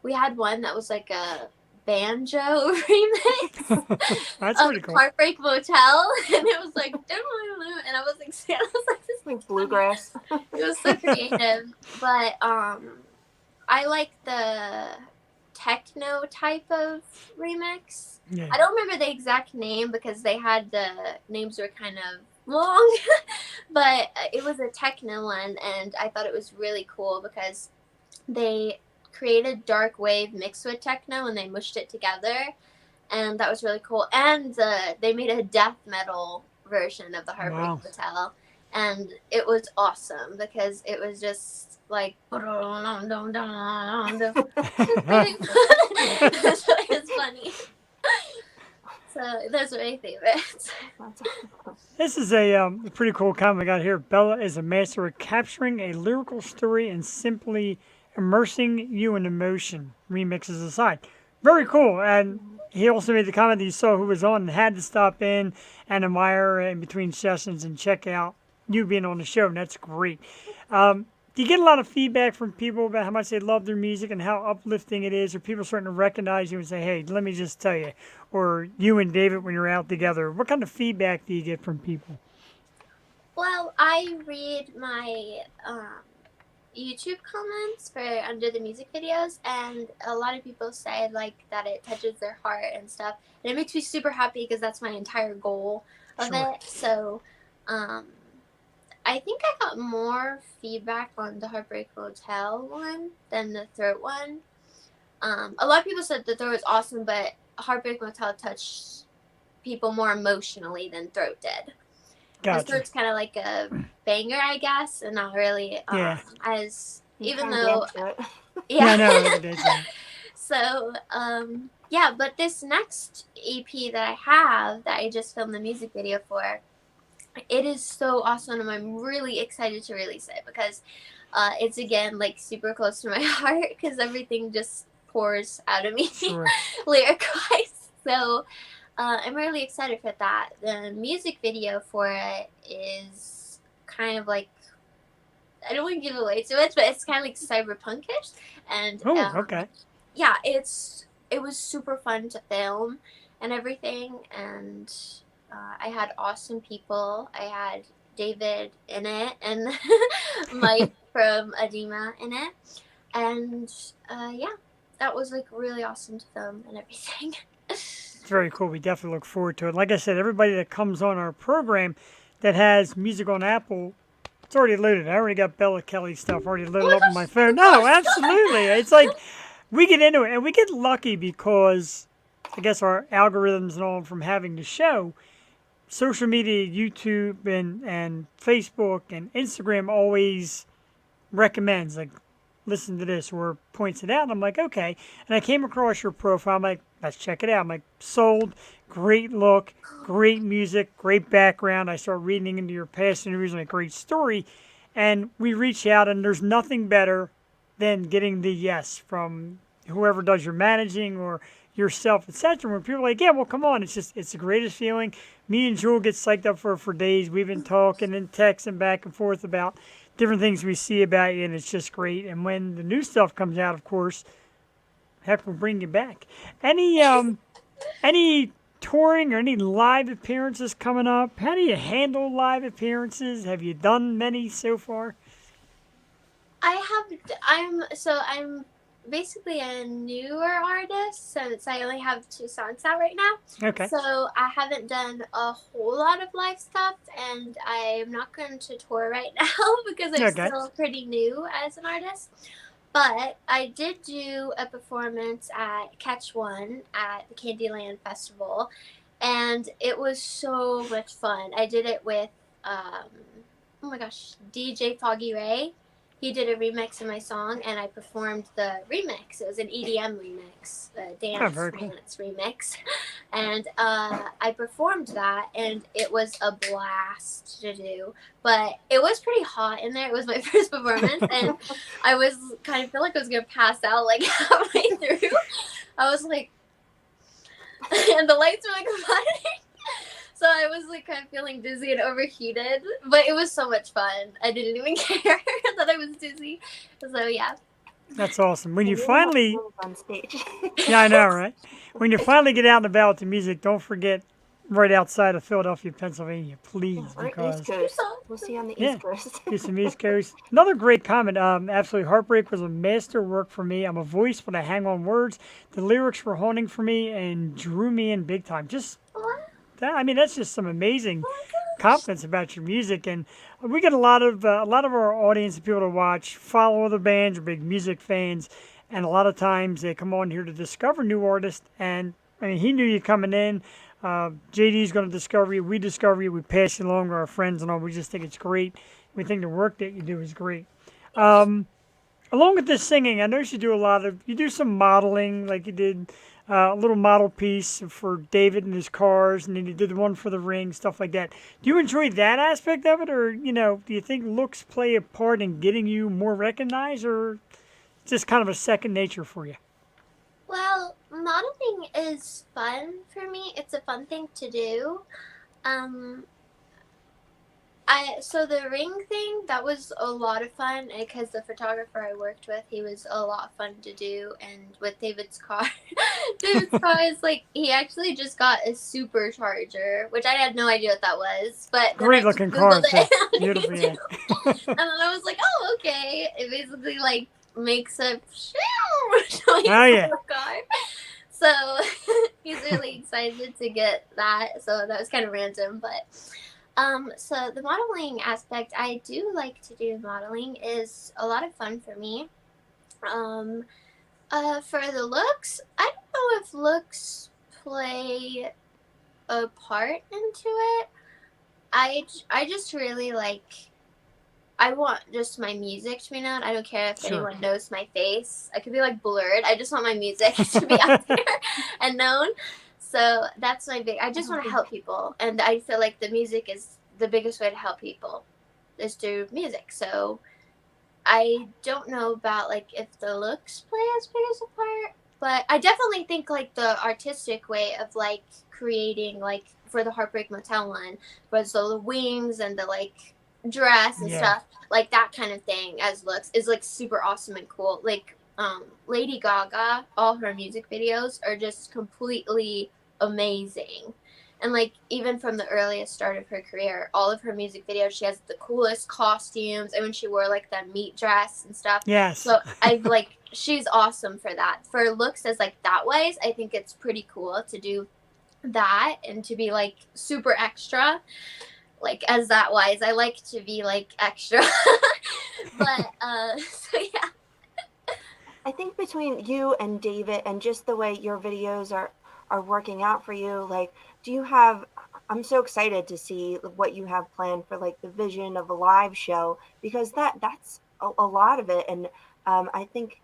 we had one that was like a banjo remix That's of pretty cool. Heartbreak Motel, and it was like, and I was like, this is Like bluegrass. it was so creative. But I like the techno type of remix. Yeah. I don't remember the exact name because they had the names were kind of long, but it was a techno one, and I thought it was really cool because they created dark wave mixed with techno and they mushed it together, and that was really cool. And they made a death metal version of the Heartbreak Wow. Hotel, and it was awesome because it was just like so it's funny. So those are my favorites. This is a pretty cool comment I got here. Bella is a master at capturing a lyrical story and simply immersing you in emotion, remixes aside. Very cool. And he also made the comment that you saw who was on and had to stop in and admire in between sessions and check out you being on the show. And that's great. Do you get a lot of feedback from people about how much they love their music and how uplifting it is? Or people starting to recognize you and say, hey, let me just tell you. Or you and David when you're out together. What kind of feedback do you get from people? Well, I read my YouTube comments for under the music videos, and a lot of people say like that it touches their heart and stuff, and it makes me super happy because that's my entire goal of Sure. it. So I think I got more feedback on the Heartbreak Motel one than the Throat one. A lot of people said the Throat was awesome, but Heartbreak Motel touched people more emotionally than Throat did. Gotcha. Throat's kind of like a banger, I guess, and not really Yeah. as even Kinda though dance to it. Yeah, I know. It is, So yeah, but this next EP that I have that I just filmed the music video for, it is so awesome, and I'm really excited to release it because it's again like super close to my heart because everything just pours out of me Sure. lyric-wise. So I'm really excited for that. The music video for it is kind of like, I don't want to give away too much, but it's kind of like cyberpunkish, and Oh, okay. yeah, it was super fun to film and everything, and I had awesome people. I had David in it and Mike from Adema in it, and yeah, that was like really awesome to film and everything. It's very cool. We definitely look forward to it. Like I said, everybody that comes on our program that has music on Apple, it's already loaded. I already got Bella Kelly stuff already loaded up on my phone. No, absolutely. It's like we get into it, and we get lucky because I guess our algorithms and all from having the show, social media, YouTube and Facebook and Instagram always recommends, like, listen to this or points it out. And I'm like, okay. And I came across your profile. I'm like, let's check it out. I'm like, sold, great look, great music, great background. I start reading into your past interviews and a great story. And we reach out, and there's nothing better than getting the yes from whoever does your managing or yourself, etc. When people are like, yeah, well, come on. It's the greatest feeling. Me and Jewel get psyched up for days. We've been talking and texting back and forth about different things we see about you, and it's just great. And when the new stuff comes out, of course, heck, we'll bring you back. Any touring or any live appearances coming up? How do you handle live appearances? Have you done many so far? I'm basically a newer artist since I only have 2 songs out right now. Okay. So I haven't done a whole lot of live stuff, and I'm not going to tour right now because I'm Okay. still pretty new as an artist. But I did do a performance at Catch One at the Candyland Festival, and it was so much fun. I did it with, oh my gosh, DJ Foggy Ray. He did a remix of my song, and I performed the remix. It was an EDM remix, a dance very cool. remix. And I performed that, and it was a blast to do. But it was pretty hot in there. It was my first performance, and I was kind of feel like I was going to pass out like halfway through. I was like, and the lights were like flooding. So I was like kind of feeling dizzy and overheated, but it was so much fun. I didn't even care that I was dizzy. So yeah. That's awesome. When you We have finally, fools on stage. yeah, I know, right? When you finally get out and about with the music, don't forget right outside of Philadelphia, Pennsylvania, please, Or because East Coast. We'll see you on the Yeah. East Coast. do some East Coast. Another great comment. Absolutely, Heartbreak was a masterwork for me. I'm a voice, but I hang on words. The lyrics were haunting for me and drew me in big time. Just that, I mean, that's just some amazing confidence about your music, and we get a lot of our audience and people to watch follow other bands, are big music fans, and a lot of times they come on here to discover new artists. And I mean, he knew you coming in. JD's going to discover you. We discover you. We pass you along to our friends and all. We just think it's great. We think the work that you do is great. Along with this singing, I noticed you do some modeling, like you did a little model piece for David and his cars, and then you did the one for the ring, stuff like that. Do you enjoy that aspect of it, or, do you think looks play a part in getting you more recognized, or just kind of a second nature for you? Well, modeling is fun for me. It's a fun thing to do. So the ring thing, that was a lot of fun because the photographer I worked with, he was a lot of fun to do. And with David's car, David's car is like, he actually just got a supercharger, which I had no idea what that was. But then Great I looking Googled car, it too. on Beautiful, yeah. YouTube. And then I was like, oh, okay. It basically like makes a noise Oh, yeah. on the car. So he's really excited to get that. So that was kind of random, but so the modeling aspect, I do like to do modeling, is a lot of fun for me. For the looks, I don't know if looks play a part into it. I just really I want just my music to be known. I don't care if Sure. anyone knows my face. I could be like blurred. I just want my music to be out there and known. So that's I just want to help people. And I feel like the music is the biggest way to help people is through music. So I don't know about if the looks play as big as a part, but I definitely think the artistic way of creating for the Heartbreak Motel one was the wings and the dress and Yeah. stuff, that kind of thing as looks is super awesome and cool. Lady Gaga, all her music videos are just completely amazing. And even from the earliest start of her career, all of her music videos, she has the coolest costumes. And when she wore the meat dress and stuff. Yes. So she's awesome for that. For looks as that wise, I think it's pretty cool to do that and to be super extra. As that wise, I like to be extra. But so yeah. I think between you and David and just the way your videos are working out for you, do you have, I'm so excited to see what you have planned for the vision of a live show, because that's a lot of it. And I think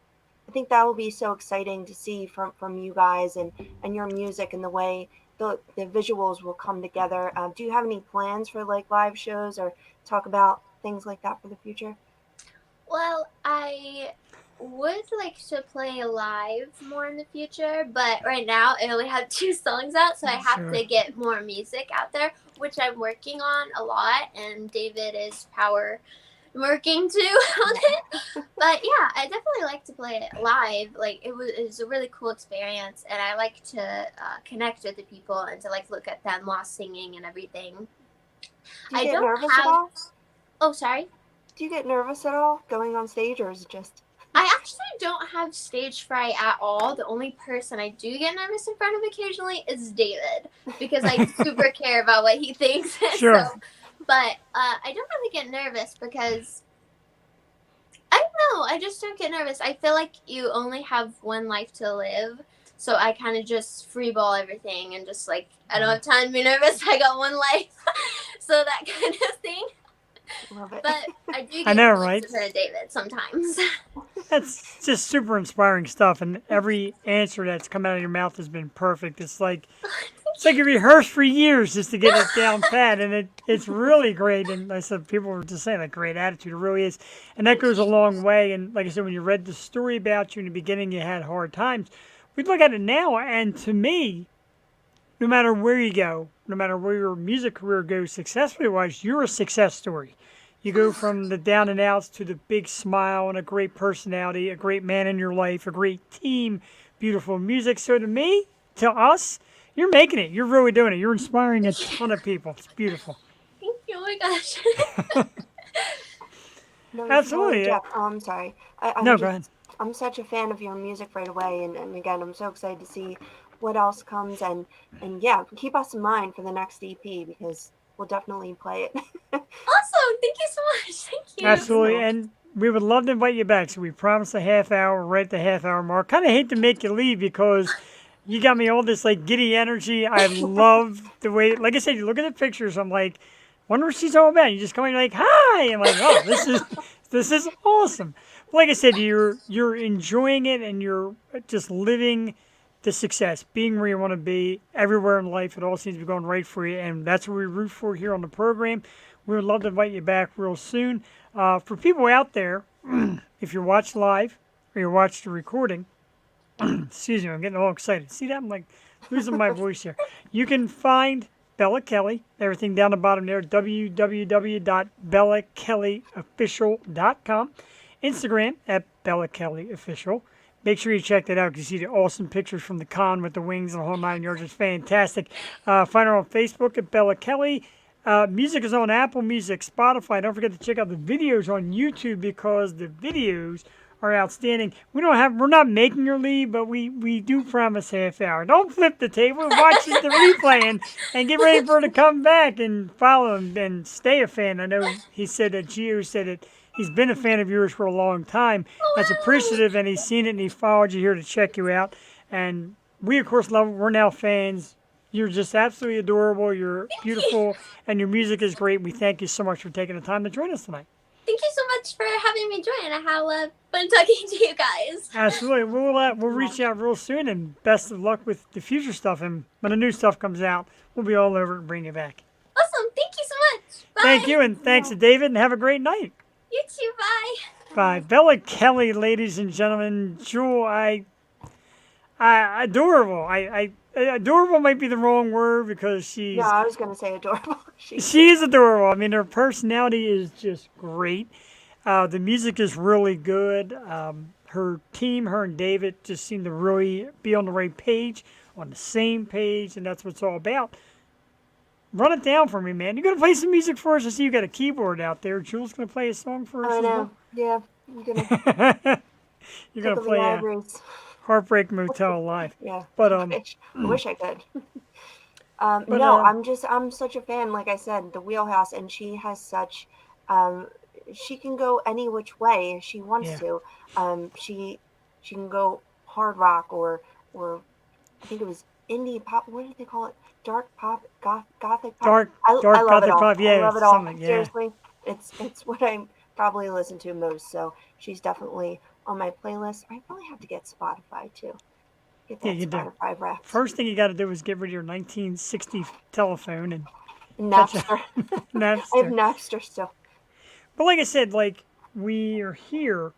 that will be so exciting to see from you guys and your music and the way the visuals will come together. Do you have any plans for live shows or talk about things like that for the future? Well, I would like to play live more in the future, but right now I only have 2 songs out, so I have Sure. to get more music out there, which I'm working on a lot, and David is power working too on it. But yeah, I definitely like to play it live. Like it was a really cool experience, and I like to connect with the people and to like look at them while singing and everything. Do you I get don't nervous have. at all? Oh, sorry. Do you get nervous at all going on stage, or is it just? I actually don't have stage fright at all. The only person I do get nervous in front of occasionally is David because I super care about what he thinks. Sure. So, but I don't really get nervous because I don't know. I just don't get nervous. I feel like you only have one life to live. So I kind of just freeball everything and just like, I don't have time to be nervous. I got one life. So that kind of thing. Love it. But I do get I know, nervous right? in front of David sometimes. That's just super inspiring stuff, and every answer that's come out of your mouth has been perfect. It's like you rehearsed for years just to get it down pat, and it's really great. And like I said, people were just saying like great attitude. It really is, and that goes a long way. And like I said, when you read the story about you in the beginning, you had hard times. We look at it now, and to me, no matter where you go, no matter where your music career goes successfully wise, you're a success story. You go from the down and outs to the big smile and a great personality, a great man in your life, a great team, beautiful music. So to me, to us, you're making it. You're really doing it. You're inspiring a ton of people. It's beautiful. Thank you. Oh my gosh. No, Absolutely, Jeff. Oh, I'm sorry. No, go ahead. I'm such a fan of your music right away, and again, I'm so excited to see what else comes, and yeah, keep us in mind for the next EP because we'll definitely play it. Awesome. Thank you so much. Thank you. Absolutely. And we would love to invite you back. So we promised a half hour, right at the half hour mark. Kind of hate to make you leave because you got me all this like giddy energy. I love the way, like I said, you look at the pictures. I'm like, wonder what she's all about. You just come in, you're like, hi. I'm like, oh, this is awesome. Like I said, you're enjoying it and you're just living the success, being where you want to be everywhere in life. It all seems to be going right for you, and that's what we root for here on the program. We would love to invite you back real soon. For people out there, if you watch live or you watch the recording, excuse me, I'm getting all excited. See that? I'm like losing my voice here. You can find Bella Kelly, everything down the bottom there, www.bellakellyofficial.com. Instagram at Bella Kelly Official. Make sure you check that out because you see the awesome pictures from the con with the wings and the whole 9 yards. It's fantastic. Find her on Facebook at Bella Kelly. Music is on Apple Music, Spotify. Don't forget to check out the videos on YouTube because the videos are outstanding. We're not making her leave, but we do promise half hour. Don't flip the table. Watch the replay and get ready for her to come back and follow and stay a fan. I know he said that Gio said that he's been a fan of yours for a long time. That's appreciative, and he's seen it and he followed you here to check you out. And we of course love it. We're now fans. You're just absolutely adorable. You're beautiful, and your music is great. We thank you so much for taking the time to join us tonight. Thank you so much for having me join. I had fun talking to you guys. Absolutely. We'll reach out real soon, and best of luck with the future stuff. And when the new stuff comes out, we'll be all over it and bring you back. Awesome. Thank you so much. Bye. Thank you, and thanks to David, and have a great night. You too. Bye. Bye. Bella Kelly, ladies and gentlemen. Jewel, adorable. Adorable might be the wrong word because she's... Yeah, I was going to say adorable. She is adorable. I mean, her personality is just great. The music is really good. Her team, her and David, just seem to really be on the right page, on the same page, and that's what it's all about. Run it down for me, man. You going to play some music for us? I see you got a keyboard out there. Jules going to play a song for us I as know. well? Yeah, I'm going to You're going to play Heartbreak Motel Live. Yeah, But I wish I could. But, No, I'm such a fan. Like I said, the Wheelhouse, and she has such, she can go any which way she wants to. She can go hard rock or I think it was indie pop. What did they call it? Dark pop, gothic pop. Dark I love gothic it all. pop. Yeah, I love it all. something, yeah. Seriously, it's what I probably listen to most. So she's definitely on my playlist. I probably have to get Spotify too. Get that you do. Spotify Wrapped. First thing you got to do is get rid of your 1960 telephone and Napster. I have Napster. Napster still. But like I said, like we are here.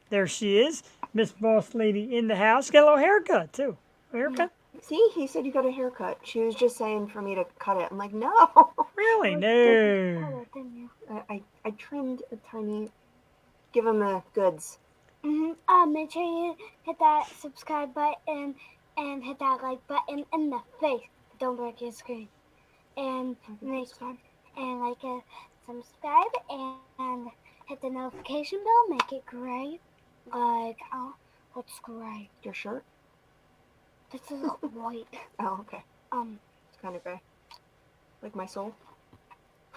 There she is, Miss Boss Lady in the house. Got a little haircut too. Haircut. See, he said you got a haircut. She was just saying for me to cut it. I'm like, no. Really? Cut No. it, didn't you? I trimmed a tiny. Give him the goods. Make sure you hit that subscribe button and hit that like button in the face. Don't break your screen. And make and like subscribe and hit the notification bell. Make it gray. Like what's gray? Your shirt? This is white. Oh, okay. It's kind of gray. Like my soul.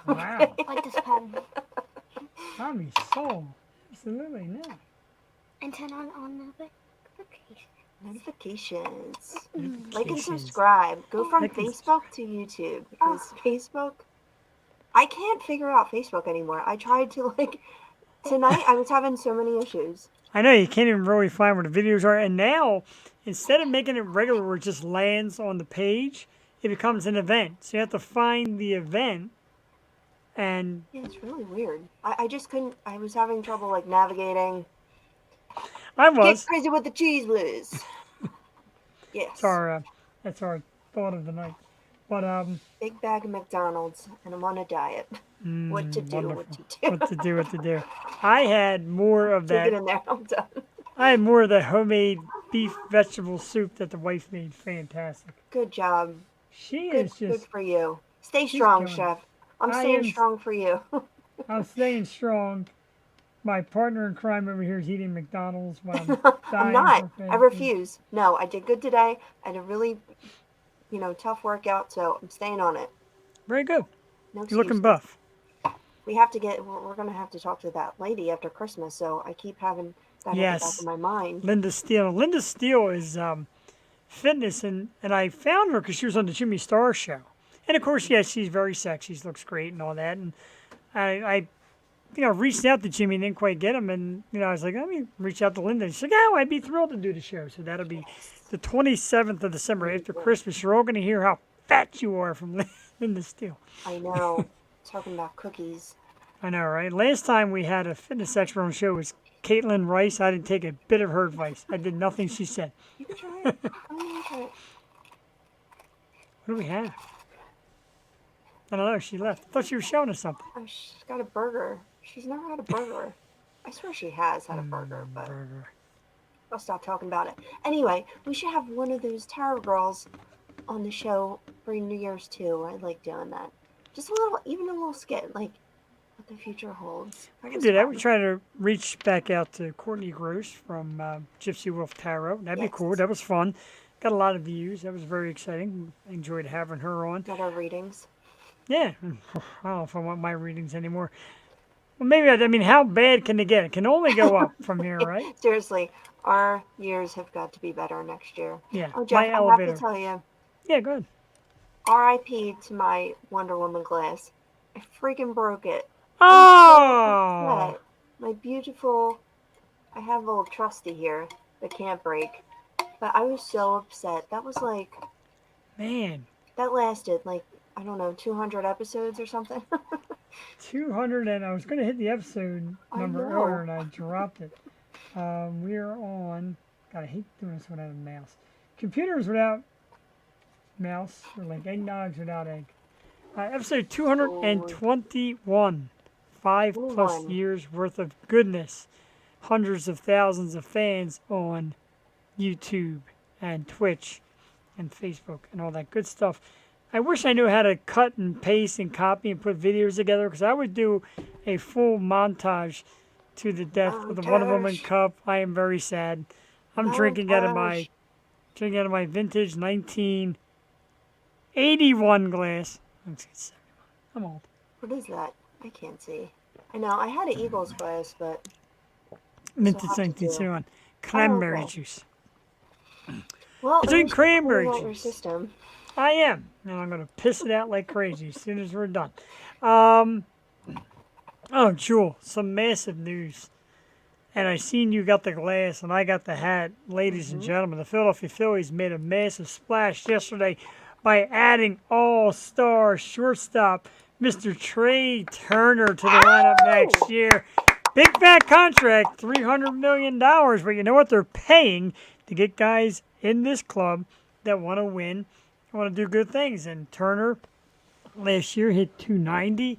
Wow. Like this pen. Tommy's soul. Absolutely no. And turn on notifications. Notifications. Like and Notifications. subscribe. Go from Like and Facebook to YouTube because Facebook. I can't figure out Facebook anymore. I tried to tonight. I was having so many issues. I know you can't even really find where the videos are, and now instead of making it regular where it just lands on the page, it becomes an event. So you have to find the event, and Yeah, it's really weird. I just couldn't. I was having trouble navigating. I Get was. crazy with the cheese whiz. Yes. That's our thought of the night. But Big bag of McDonald's, and I'm on a diet. What to do? wonderful. What to do? What to do. I had more of Take it that. in there. I'm done. I had more of the homemade beef vegetable soup that the wife made. Fantastic. Good job. She Good, is good just. for you. Stay strong, going. chef. I'm I staying am- strong for you. I'm staying strong. My partner in crime over here is eating McDonald's while I'm I'm dying not. for I fast food. refuse. No, I did good today. I had a really, tough workout, so I'm staying on it. Very good. No You're looking excuses. buff. We have to get. We're gonna have to talk to that lady after Christmas. So I keep having that at the back Yes. of my mind. Linda Steele. Linda Steele is fitness, and I found her because she was on the Jimmy Star show. And of course, yes, she's very sexy. She looks great and all that. And I reached out to Jimmy and didn't quite get him. And, I was like, let me reach out to Linda. She's like, oh, I'd be thrilled to do the show. So that'll be the 27th of December after Christmas. You're all going to hear how fat you are from Linda Steele. I know. Talking about cookies. I know, right? Last time we had a fitness expert on the show was Caitlin Rice. I didn't take a bit of her advice. I did nothing she said. You can try it. I'm gonna try it. What do we have? I don't know. She left. I thought she was showing us something. Oh, she's got a burger. She's never had a burger. I swear she has had a burger, but Burger. I'll stop talking about it. Anyway, we should have one of those Tower Girls on the show for New Year's too. I like doing that. Just even a little skit, like what the future holds. I can do that. We try to reach back out to Courtney Gross from Gypsy Wolf Tarot. That'd be Yes. cool. That was fun. Got a lot of views. That was very exciting. I enjoyed having her on. Got our readings. Yeah. I don't know if I want my readings anymore. Well, maybe, I mean, how bad can they get? It can only go up from here, right? Seriously, our years have got to be better next year. Yeah. Oh, Jeff, My I have elevator. to tell you, Yeah, go ahead. R.I.P. to my Wonder Woman glass. I freaking broke it. Oh! But my beautiful, I have a little trusty here that can't break. But I was so upset. That was Man. that lasted I don't know, 200 episodes or something. 200, and I was going to hit the episode I number know. earlier, and I dropped it. We are on, God, I hate doing this without a mouse. Computers without mouse, or like eggnogs without egg. Episode 221. 5+ One. years worth of goodness. Hundreds of thousands of fans on YouTube and Twitch and Facebook and all that good stuff. I wish I knew how to cut and paste and copy and put videos together, because I would do a full montage to the death of the Wonder Woman Montage. Cup. I am very sad. I'm drinking out of my vintage 1981 glass. I'm old. What is that? I can't see. I know, I had an Eagles glass, but Vintage hard to do. 1971. Cranberry okay. juice. well, It's in at least cranberry cleared out your juice. system. I am. And I'm going to piss it out like crazy as soon as we're done. Oh, Jewel, some massive news. And I seen you got the glass and I got the hat. Ladies and gentlemen, the Philadelphia Phillies made a massive splash yesterday by adding all-star shortstop Mr. Trey Turner to the lineup next year. Big fat contract, $300 million. But you know what they're paying to get guys in this club that want to win, want to do good things. And Turner last year hit 290,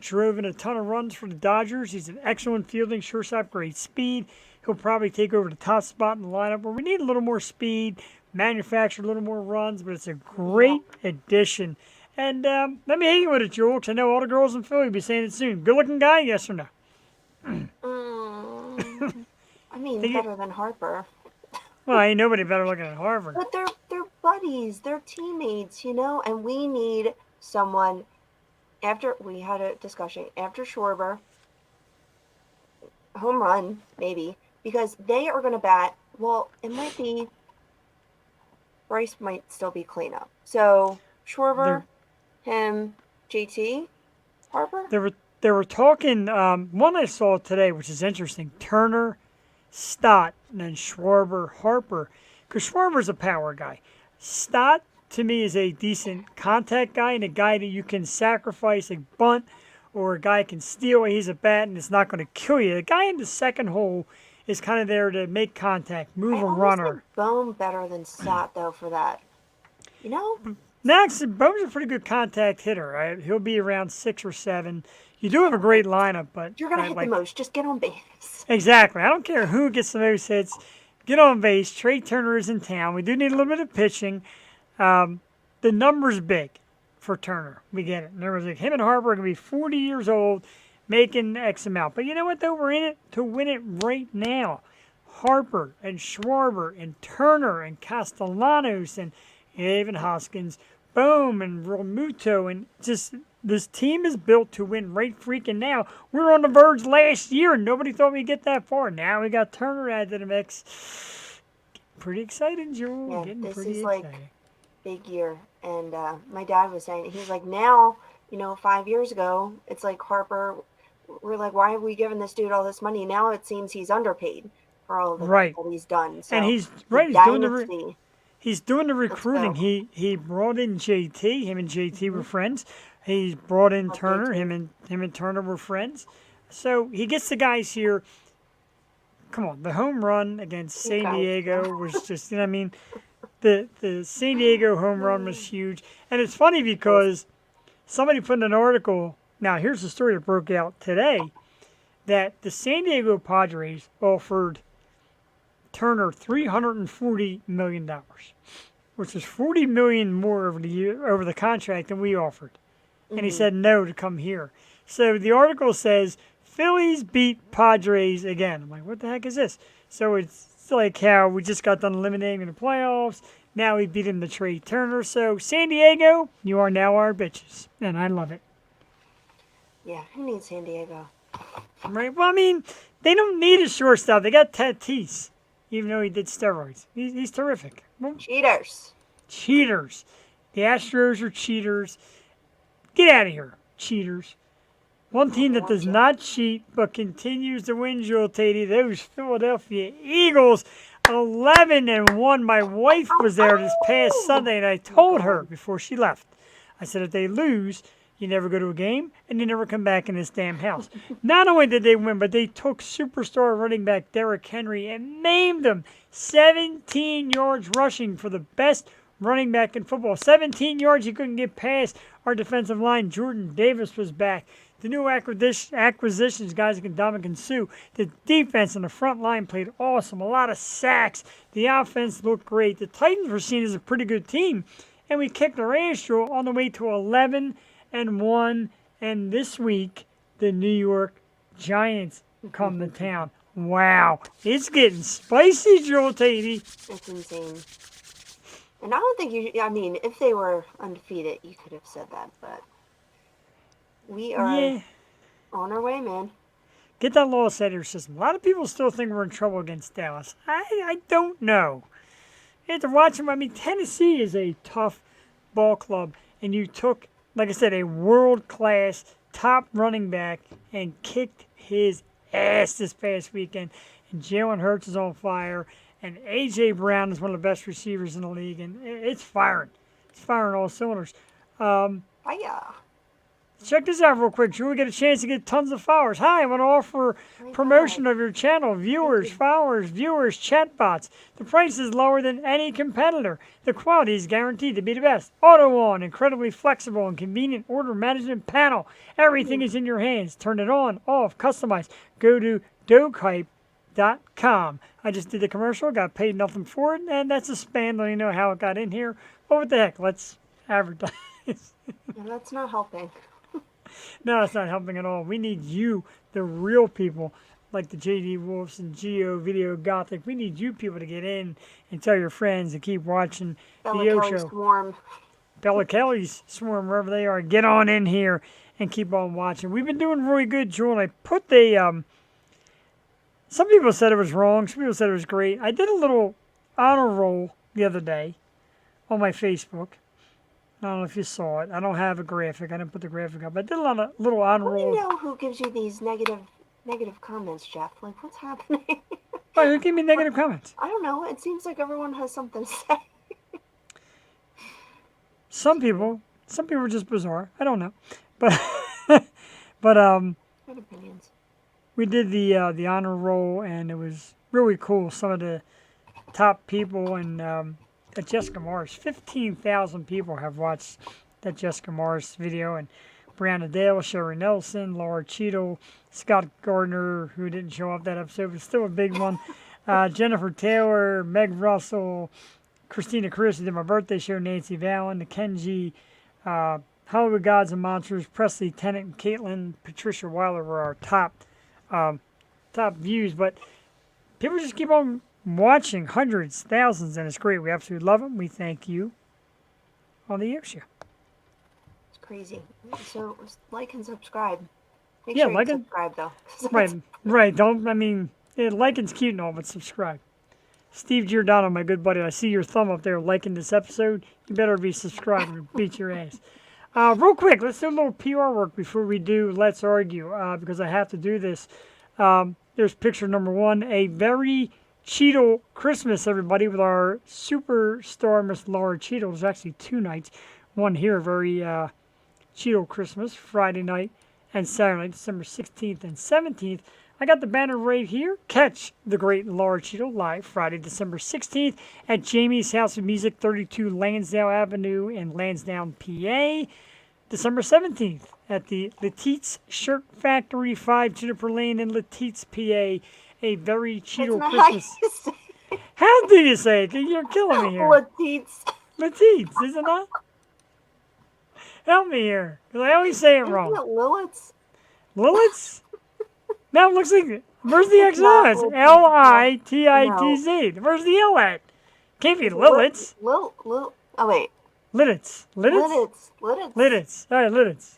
drove in a ton of runs for the Dodgers. He's an excellent fielding shortstop, great speed. He'll probably take over the top spot in the lineup where we need a little more speed, manufacture a little more runs, but it's a great addition. And let me hit you with it, Joel, 'cause I know all the girls in Philly will be saying it soon. Good-looking guy, yes or no? I mean, Think it- better than Harper. Well, ain't nobody better looking than Harvard. But they're buddies, they're teammates, and we need someone. After we had a discussion after Schwarber, home run maybe, because they are going to bat. Well, it might be Bryce might still be cleanup. So Schwarber, him, JT, Harper. They were talking, one I saw today, which is interesting, Turner, Stott, and then Schwarber, Harper. Because Schwarber's a power guy. Stott, to me, is a decent contact guy and a guy that you can sacrifice a bunt or a guy can steal. He's a bat and it's not going to kill you. The guy in the second hole is kind of there to make contact, move I a almost runner. like Bone better than Stott though for that. Next, Bo's a pretty good contact hitter. Right? He'll be around 6 or 7. You do have a great lineup, but You're gonna hit the most. Just get on base. Exactly. I don't care who gets the most hits. Get on base. Trey Turner is in town. We do need a little bit of pitching. The number's big for Turner. We get it. In other words, like him and Harper are going to be 40 years old, making X amount. But you know what, though? We're in it to win it right now. Harper and Schwarber and Turner and Castellanos and even Hoskins, Bohm and Realmuto, and just this team is built to win right freaking now. We were on the verge last year, and nobody thought we'd get that far. Now we got Turner added to the mix. Pretty exciting, Joel. Yeah, Getting this pretty is exciting. like big year. And my dad was saying, he's like, now, 5 years ago, it's like Harper, we're like, why have we given this dude all this money? Now it seems he's underpaid for all the Right. that he's done. So And he's the right. dynasty. He's doing the recruiting. go. He brought in JT. Him and JT were friends. He brought in Okay, Turner. too. Him and Turner were friends. So he gets the guys here. Come on, the home run against San guys. Diego was just, I mean, the San Diego home run was huge. And it's funny because somebody put in an article. Now here's the story that broke out today, that the San Diego Padres offered Turner $340 million, which is $40 million more over the contract than we offered. And he said no to come here. So the article says Phillies beat Padres again. I'm like, what the heck is this? So it's like how we just got done eliminating in the playoffs. Now we beat him to Trey Turner. So San Diego, you are now our bitches, and I love it. Yeah, who needs San Diego? Right? Well, I mean, they don't need a shortstop. They got Tatis, even though he did steroids. He's terrific. Well, Cheaters. cheaters. The Astros are cheaters. Get out of here, cheaters. One team that does not cheat but continues to win, Joel Tatey, those Philadelphia Eagles, 11-1. My wife was there this past Sunday, and I told her before she left, I said, if they lose, you never go to a game, and you never come back in this damn house. Not only did they win, but they took superstar running back Derrick Henry and named him 17 yards rushing for the best running back in football. 17 yards he couldn't get past our defensive line. Jordan Davis was back. The new acquisitions, guys like Ndamukong Suh. The defense and the front line played awesome. A lot of sacks. The offense looked great. The Titans were seen as a pretty good team. And we kicked their ass, Joel, on the way to 11-1. And this week, the New York Giants come to town. Wow. It's getting spicy, Joel Tatey. It's insane. And I don't think if they were undefeated, you could have said that, but we are Yeah. on our way, man. Get that loss out of your system. A lot of people still think we're in trouble against Dallas. I don't know. You have to watch them. I mean, Tennessee is a tough ball club, and you took, like I said, a world-class top running back and kicked his ass this past weekend. And Jalen Hurts is on fire, and A.J. Brown is one of the best receivers in the league, and it's firing. It's firing all cylinders. Hiya. Check this out real quick. Drew, we get a chance to get tons of followers. Hi, I want to offer promotion of your channel. Viewers, followers, viewers, chatbots. The price is lower than any competitor. The quality is guaranteed to be the best. Auto on, incredibly flexible and convenient order management panel. Everything is in your hands. Turn it on, off, customize. Go to dokehype.com. I just did the commercial, got paid nothing for it, and that's a spam. Don't even know how it got in here. But what the heck? Let's advertise. Yeah, that's not helping. No, it's not helping at all. We need you, the real people, like the JD Wolves and Geo Video Gothic. We need you people to get in and tell your friends and keep watching the Bella Yo Kelly's Show. Swarm. Bella Kelly's Swarm, wherever they are. Get on in here and keep on watching. We've been doing really good, Jewel. And I put the, some people said it was wrong. Some people said it was great. I did a little honor roll the other day on my Facebook. I don't know if you saw it. I don't have a graphic. I didn't put the graphic up. I did a little honor How do you roll. know who gives you these negative comments, Jeff? Like, what's happening? Why, who gave me negative comments? I don't know. It seems like everyone has something to say. Some people are just bizarre. I don't know, but but Good opinions. we did the honor roll, and it was really cool. Some of the top people and at Jessica Mars, 15,000 people have watched that Jessica Mars video, and Brianna Dale, Sherry Nelson, Laura Cheadle, Scott Gardner, who didn't show up that episode, but still a big one. Jennifer Taylor, Meg Russell, Christina Chris, who did my birthday show, Nancy Vallon, the Kenji, Hollywood Gods and Monsters, Presley Tennant, and Caitlin, Patricia Weiler were our top views. But people just keep on watching, hundreds, thousands, and it's great. We absolutely love them. We thank you on the Yo Show. It's crazy. So, like and subscribe. Make Yeah, sure like you and- subscribe, though. Right. Liking's cute and all, but subscribe. Steve Giordano, my good buddy, I see your thumb up there liking this episode. You better be subscribed or beat your ass. Real quick, let's do a little PR work before we do Let's Argue, because I have to do this. There's picture number one, a very Cheadle Christmas, everybody, with our superstar, Miss Laura Cheadle. There's actually two nights. One here, very Cheadle Christmas, Friday night and Saturday night, December 16th and 17th. I got the banner right here. Catch the great Laura Cheadle live Friday, December 16th at Jamie's House of Music, 32 Lansdale Avenue in Lansdowne, PA. December 17th at the Letitz Shirt Factory, 5 Juniper Lane in Letitz, PA. A very Cheadle That's not how Christmas. you say it. How do you say it? You're killing me here. Letitz. Letitz, is it not? Help me here, because I always say it Isn't wrong. it Lilith's? Lilith's? No, it looks like, where's the X not on? It's Lilith. L-I-T-I-T-Z. Where's the L at? Can't be Lilith's. Oh, wait. Lidditz. Lidditz? Lidditz. Lidditz. Lidditz. All right, Lidditz.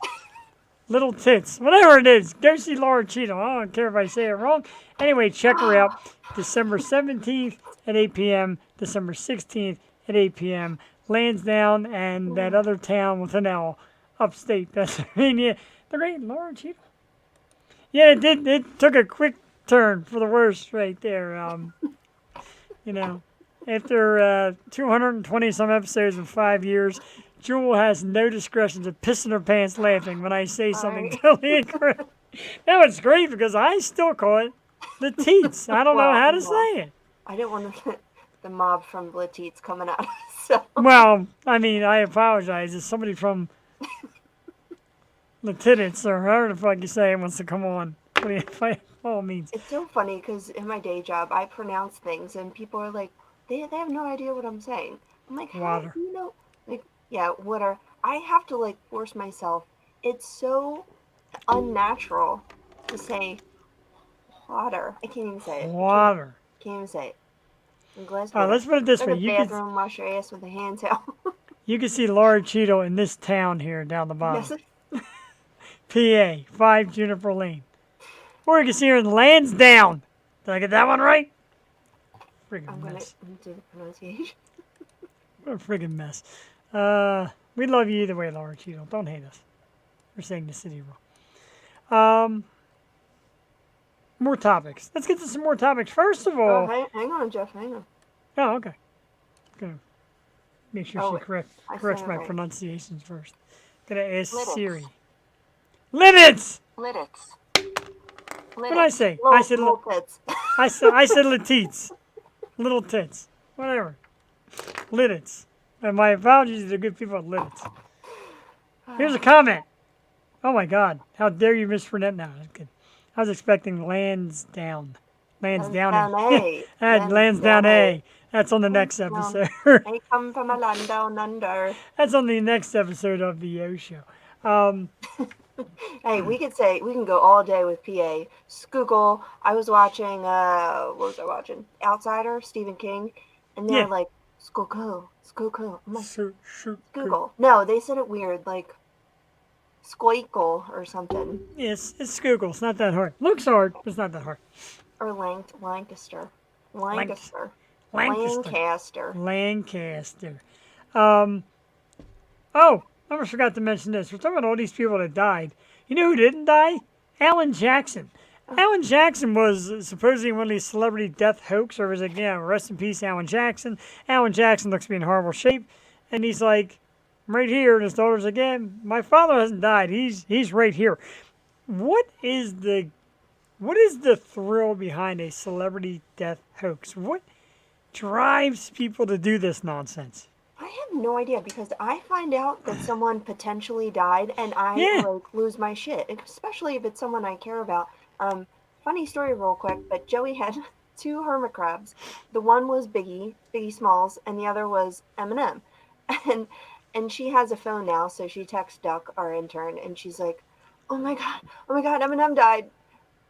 Little tits. Whatever it is, go see Laura Cheadle. I don't care if I say it wrong. Anyway, check her out. December 17th at 8 p.m., December 16th at 8 p.m., Lansdowne and that other town with an L, upstate Pennsylvania. The great Laura Cheadle. Yeah, it took a quick turn for the worse right there. After 220 some episodes in 5 years, Jewel has no discretion to piss in her pants laughing when I say something totally incorrect. Now it's great because I still call it the teats. I don't know how to say it. I didn't want the mob from Letitz coming out. So. Well, I mean, I apologize. If somebody from Letitz or however the fuck you say it wants to come on, by all means. It's so funny because in my day job, I pronounce things and people are like, they have no idea what I'm saying. I'm like, how Water. do you know? Like, yeah, water. I have to like force myself. It's so unnatural to say water. I can't even say it. Water. Can't even say it. I'm glad. All right, let's put it this Go way. to the bathroom, wash your ass with a hand towel. You can see Laura Cheadle in this town here down the bottom. Yes. PA, 5 Juniper Lane. Or you can see her in Lansdowne. Did I get that one right? Friggin' I'm gonna mess. do the pronunciation. What a friggin' mess. We love you either way, Laura Cheadle. Don't hate us. We're saying the city wrong. More topics. Let's get to some more topics. First of all... Oh, hang on, Jeff. Hang on. Oh, okay. Gonna make sure Oh, she wait. I corrects said it my right. pronunciations first. Gonna ask Lidditz. Siri. Lidditz. Lidditz. What did I say? Little tits. I said Latites. Little tits. Whatever. Lidditz. And my apologies to the good people at Lidditz. Here's a comment. Oh my God. How dare you mispronounce now? I was expecting Lansdowne. Lansdowne. Lansdowne A. That's on the next episode. I come from a land down under. That's on the next episode of the Yo Show. Hey, we can go all day with PA. Skoogle. I was watching, what was I watching? Outsider, Stephen King. And they're Yeah. like, Skoogle. I'm like, Shoot. Skoogle. No, they said it weird, like, Squeakle or something. Yes, it's Google. It's not that hard. Looks hard, but it's not that hard. Or Lancaster. Lancaster. Lancaster. Oh, I almost forgot to mention this. We're talking about all these people that died. You know who didn't die? Alan Jackson. Alan Jackson was supposedly one of these celebrity death hoax, or was like, yeah, rest in peace, Alan Jackson. Alan Jackson looks to be in horrible shape, and he's like, I'm right here, and his daughter's like, yeah, my father hasn't died. He's right here. What is the thrill behind a celebrity death hoax? What drives people to do this nonsense? I have no idea because I find out that someone potentially died and I like lose my shit, especially if it's someone I care about. Funny story real quick, but Joey had two hermit crabs. The one was Biggie Smalls, and the other was Eminem. And she has a phone now, so she texts Duck, our intern, and she's like, oh my god, Eminem died.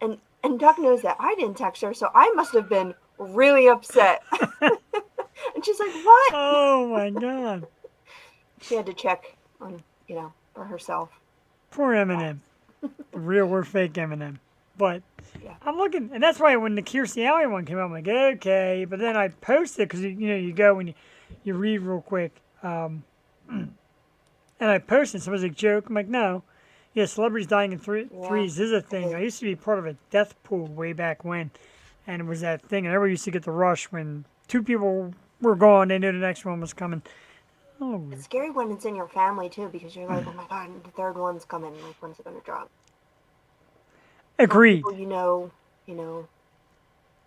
And Duck knows that I didn't text her, so I must have been really upset. And she's like, what? Oh my God. She had to check on, for herself. Poor Eminem. Real or fake Eminem. But Yeah. I'm looking, and that's why when the Kirstie Alley one came out, I'm like, okay. But then I posted, because you go and you read real quick. And I posted, somebody's like, joke. I'm like, no. Yeah, celebrities dying in threes is a thing. I used to be part of a death pool way back when. And it was that thing. And everybody used to get the rush when two people were gone. They knew the next one was coming. Oh, It's scary when it's in your family, too, because you're like, oh my god, the third one's coming. Like, when's it going to drop? agreed. People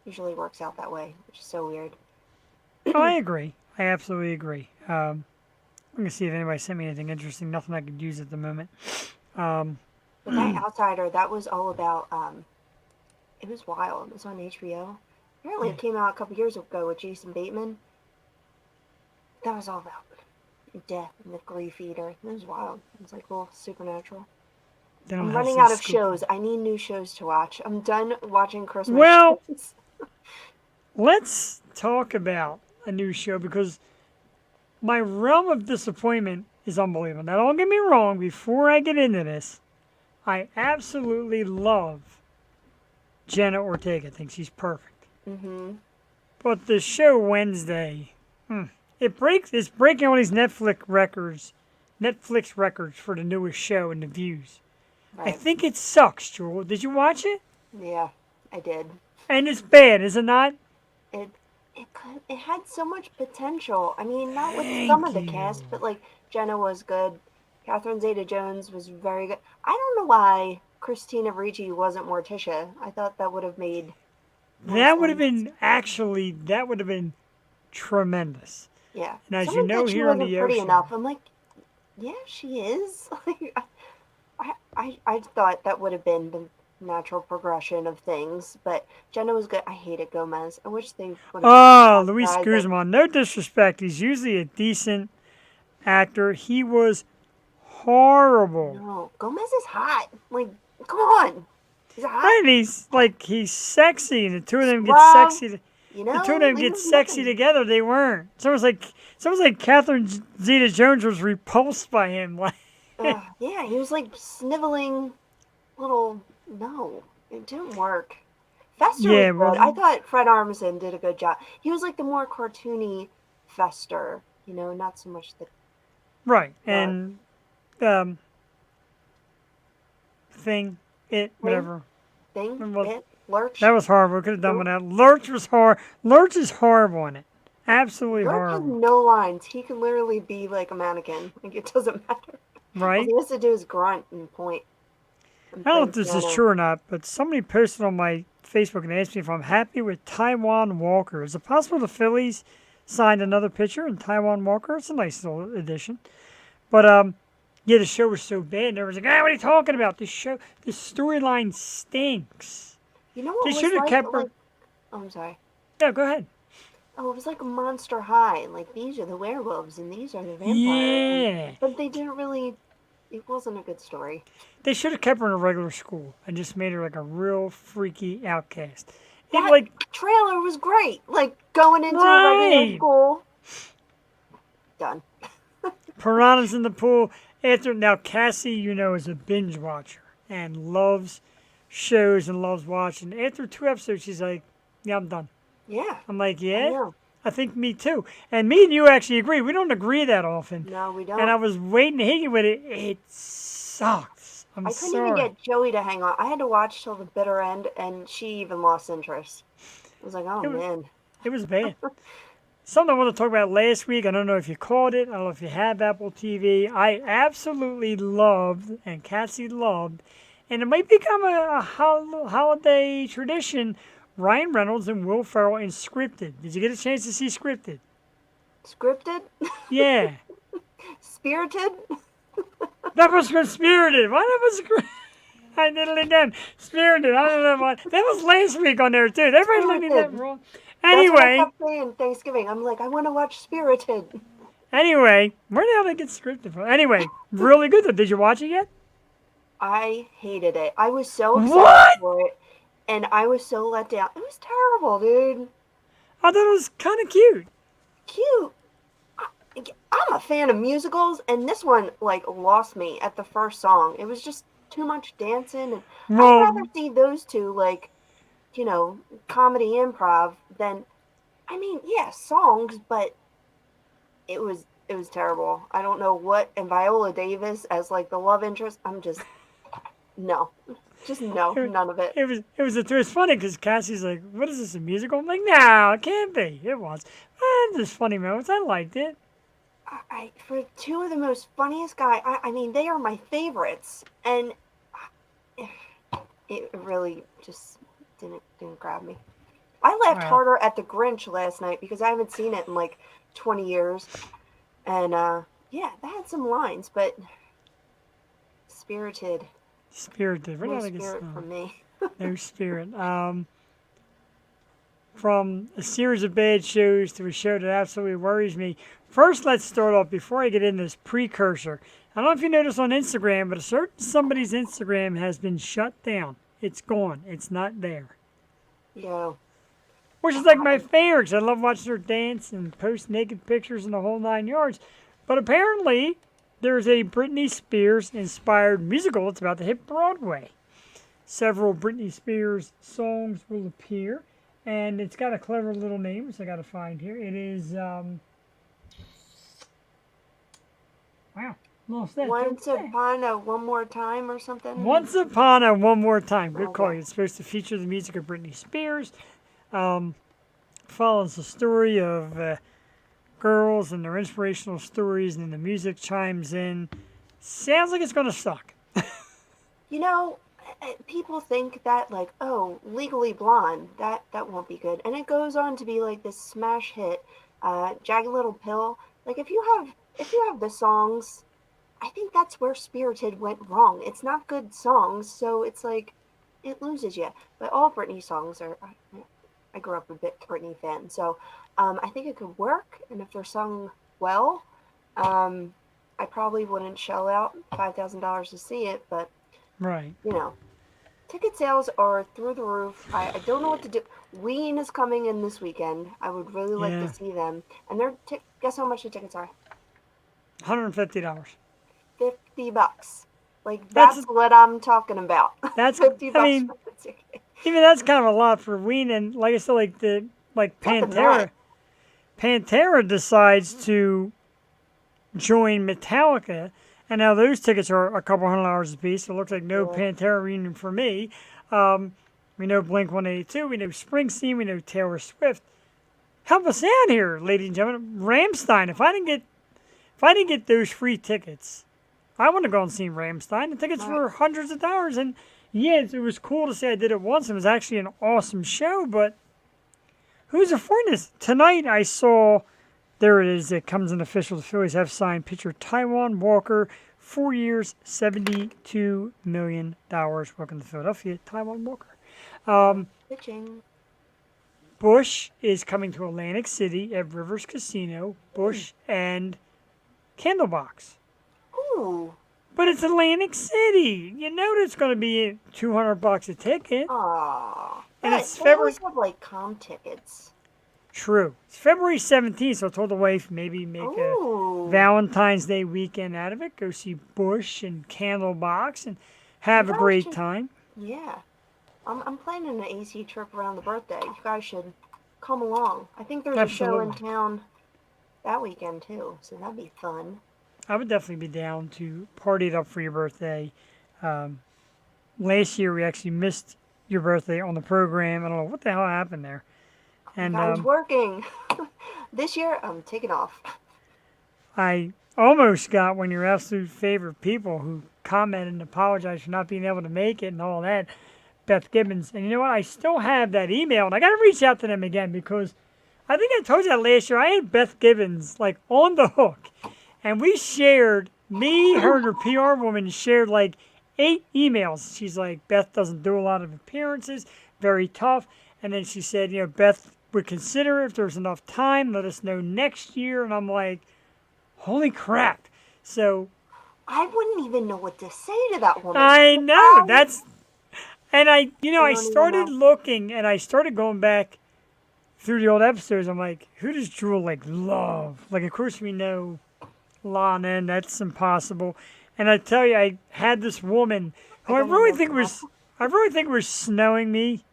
usually works out that way, which is so weird. Oh, I agree. I absolutely agree. I'm going to see if anybody sent me anything interesting. Nothing I could use at the moment. But that Outsider, that was all about, it was wild. It was on HBO. Apparently it came out a couple years ago with Jason Bateman. That was all about death and the grief eater. It was wild. It was like, well, supernatural. They don't I'm have running some out of scoop. shows. I need new shows to watch. I'm done watching Christmas Well- shows. Let's talk about a new show because my realm of disappointment is unbelievable. Now, don't get me wrong, before I get into this, I absolutely love Jenna Ortega. I think she's perfect. Mm-hmm. But the show Wednesday, it's breaking all these Netflix records for the newest show and the views. I Right. think it sucks, Jewel. Did you watch it? Yeah, I did. And it's bad, is it not? It had so much potential. I mean, not with Thank some of the you. cast, but like Jenna was good. Catherine Zeta-Jones was very good. I don't know why Christina Ricci wasn't Morticia. I thought that would have made more That would have sense. been tremendous. Yeah. And as Someone you know, said she here on wasn't the pretty ocean, enough. I'm like, yeah, she is. I thought that would have been the natural progression of things, but Jenna was good. I hated Gomez. I wish they would have. oh, Luis guys that- Guzman. No disrespect, he's usually a decent actor. He was horrible. No, Gomez is hot. Like, come on. He's hot. And he's sexy, and the two of them get Suave. sexy. You know, The two of them leave get him sexy alone. together. They weren't. Someone's like Catherine Zeta-Jones was repulsed by him. Like, Yeah, he was like sniveling little. No, it didn't work. Fester Yeah, was well- good. I thought Fred Armisen did a good job. He was like the more cartoony Fester, not so much the. right. And whatever. Thing, Well, it, Lurch. That was horrible. Could have done without. Lurch was Lurch is horrible in it. Absolutely Lurch has horrible. no lines. He can literally be like a mannequin. Like, it doesn't matter. All Right? he has to do is grunt and point. I don't know if this is true or not, but somebody posted on my Facebook and asked me if I'm happy with Taiwan Walker. Is it possible the Phillies signed another pitcher in Taiwan Walker? It's a nice little addition. But yeah, the show was so bad. And everyone's like, what are you talking about? This storyline stinks. You know what They was should have like, kept her. like, oh, I'm sorry. Yeah, go ahead. Oh, it was like a Monster High. Like, these are the werewolves and these are the vampires. Yeah. But they didn't really, it wasn't a good story. They should have kept her in a regular school and just made her like a real freaky outcast. That Like, trailer was great. Like, going into a regular Right. school. Done. piranhas in the pool. Now Cassie, you know, is a binge watcher and loves shows and loves watching. After 2 episodes, she's like, "Yeah, I'm done." Yeah. I'm like, I "Yeah, know. I think me too." And me and you actually agree. We don't agree that often. No, we don't. And I was waiting to hit you with it. It sucks. I'm I couldn't sorry. even get Joey to hang on. I had to watch till the bitter end, and she even lost interest. I was like, oh, It was- man. It was bad. Something I want to talk about last week. I don't know if you caught it. I don't know if you have Apple TV. I absolutely loved, and Cassie loved, and it might become a holiday tradition. Ryan Reynolds and Will Ferrell in Scripted. Did you get a chance to see Scripted? Scripted? Yeah. Spirited? That was Spirited. Why that was Scripted? I did it again. Spirited. I don't know why. That was last week on there too. Everybody looking at that Spirited. wrong. That's what I Anyway, kept saying Thanksgiving. I'm like, I want to watch Spirited. where the hell did I get Scripted from? Anyway, really good though. Did you watch it yet? I hated it. I was so excited What? for it, and I was so let down. It was terrible, dude. I thought it was kind of cute. Cute. I'm a fan of musicals, and this one like lost me at the first song. It was just too much dancing, and Well- I'd rather see those two like, you know, comedy improv than, I mean, yeah, songs, but it was terrible. I don't know what, and Viola Davis as like the love interest. I'm just no, none of it. It's funny because Cassie's like, "What is this, a musical?" I'm like, "No, it can't be. It was." There's funny moments. I liked it. I for two of the most funniest guy. I mean, they are my favorites, and it really just didn't grab me. I laughed Wow. harder at The Grinch last night because I haven't seen it in like 20 years, and yeah, that had some lines, but Spirited, Spirited. We're no not against spirit from me. no spirit. From a series of bad shows to a show that absolutely worries me. First, let's start off before I get into this precursor. I don't know if you noticed on Instagram, but a certain somebody's Instagram has been shut down. It's gone. It's not there. Yeah. Which is like my favorite 'cause I love watching her dance and post naked pictures and the whole 9 yards. But apparently, there's a Britney Spears inspired musical that's about to hit Broadway. Several Britney Spears songs will appear, and it's got a clever little name, which I got to find here. It is, wow, lost that. Once Upon a One More Time or something. Once Upon a One More Time. Good call. Okay. It's supposed to feature the music of Britney Spears. Follows the story of girls and their inspirational stories, and the music chimes in. Sounds like it's going to suck. You know, people think that like, oh, Legally Blonde, that won't be good, and it goes on to be like this smash hit, Jagged Little Pill. Like if you have the songs, I think that's where Spirited went wrong. It's not good songs, so it's like it loses you. But all Britney songs are. I grew up a bit Britney fan, so I think it could work. And if they're sung well, I probably wouldn't shell out $5,000 to see it, but. Right. You know, ticket sales are through the roof. I don't know what to do. Ween is coming in this weekend. I would really like Yeah. to see them. And they're guess how much the tickets are? $150. $50. Like That's- that's what I'm talking about. That's, $50 I mean, for the ticket. even that's kind of a lot for Ween, and like I said, like Nothing Pantera. that. Pantera decides to join Metallica, and now those tickets are a couple $100 a piece. So it looks like no Yeah. Pantera reunion for me. We know Blink-182, we know Springsteen, we know Taylor Swift. Help us out here, ladies and gentlemen. Rammstein. If I didn't get those free tickets, I want to go and see Rammstein. The tickets were hundreds of dollars, and yeah, it was cool to say I did it once. It was actually an awesome show, but who's affording this? Tonight I saw, there it is, it comes in official. The Phillies have signed pitcher Taijuan Walker, 4 years, $72 million. Welcome to Philadelphia, Taijuan Walker. Pitching. Bush is coming to Atlantic City at Rivers Casino. Bush and Candlebox. Ooh. But it's Atlantic City. You know it's going to be $200 a ticket. Aw. And But it's they February. always have like com tickets. True. It's February 17th, so I told the wife maybe make a Ooh. Valentine's Day weekend out of it. Go see Bush and Candlebox and have a guys great should- time. Yeah. I'm planning an AC trip around the birthday. You guys should come along. I think there's a show in Absolutely. town that weekend too, so that'd be fun. I would definitely be down to party it up for your birthday. Last year we actually missed your birthday on the program. I don't know what the hell happened there. And I was working. This year, I'm taking off. I almost got one of your absolute favorite people who commented and apologized for not being able to make it and all that, Beth Gibbons. And you know what? I still have that email, and I got to reach out to them again because I think I told you that last year. I had Beth Gibbons like on the hook, and we shared, me, her, and her PR woman shared like 8 emails. She's like, Beth doesn't do a lot of appearances, very tough. And then she said, you know, Beth would consider if there's enough time, let us know next year. And I'm like, holy crap. So I wouldn't even know what to say to that woman. I know that's, and I I don't even started know. looking and I started going back through the old episodes. I'm like, who does Jewel like love? Like, of course we know Lana, and that's impossible. And I tell you, I had this woman who I don't really know think was snowing me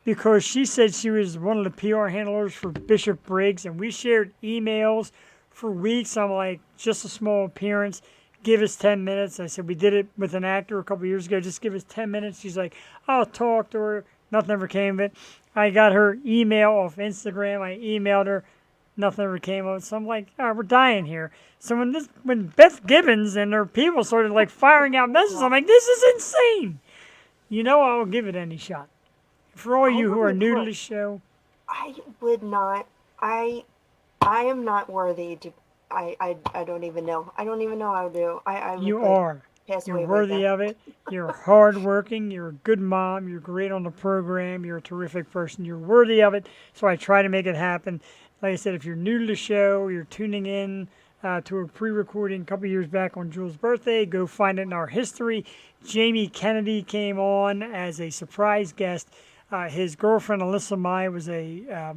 because she said she was one of the PR handlers for Bishop Briggs, and we shared emails for weeks. I'm like, just a small appearance. Give us 10 minutes. I said, we did it with an actor a couple years ago. Just give us 10 minutes. She's like, I'll talk to her. Nothing ever came of it. I got her email off Instagram. I emailed her. Nothing ever came of it. So I'm like, all right, we're dying here. So when Beth Gibbons and her people started like firing out messages, I'm like, this is insane. You know, I will give it any shot. For all you who are new to the show, I would not. I am not worthy to. I don't even know. I don't even know how to do. I would, you like, are. pass You're away right worthy now. of it. You're hardworking. You're a good mom. You're great on the program. You're a terrific person. You're worthy of it. So I try to make it happen. Like I said, if you're new to the show, you're tuning in to a pre-recording a couple years back on Jewel's birthday, go find it in our history. Jamie Kennedy came on as a surprise guest. His girlfriend, Alyssa Mai, was a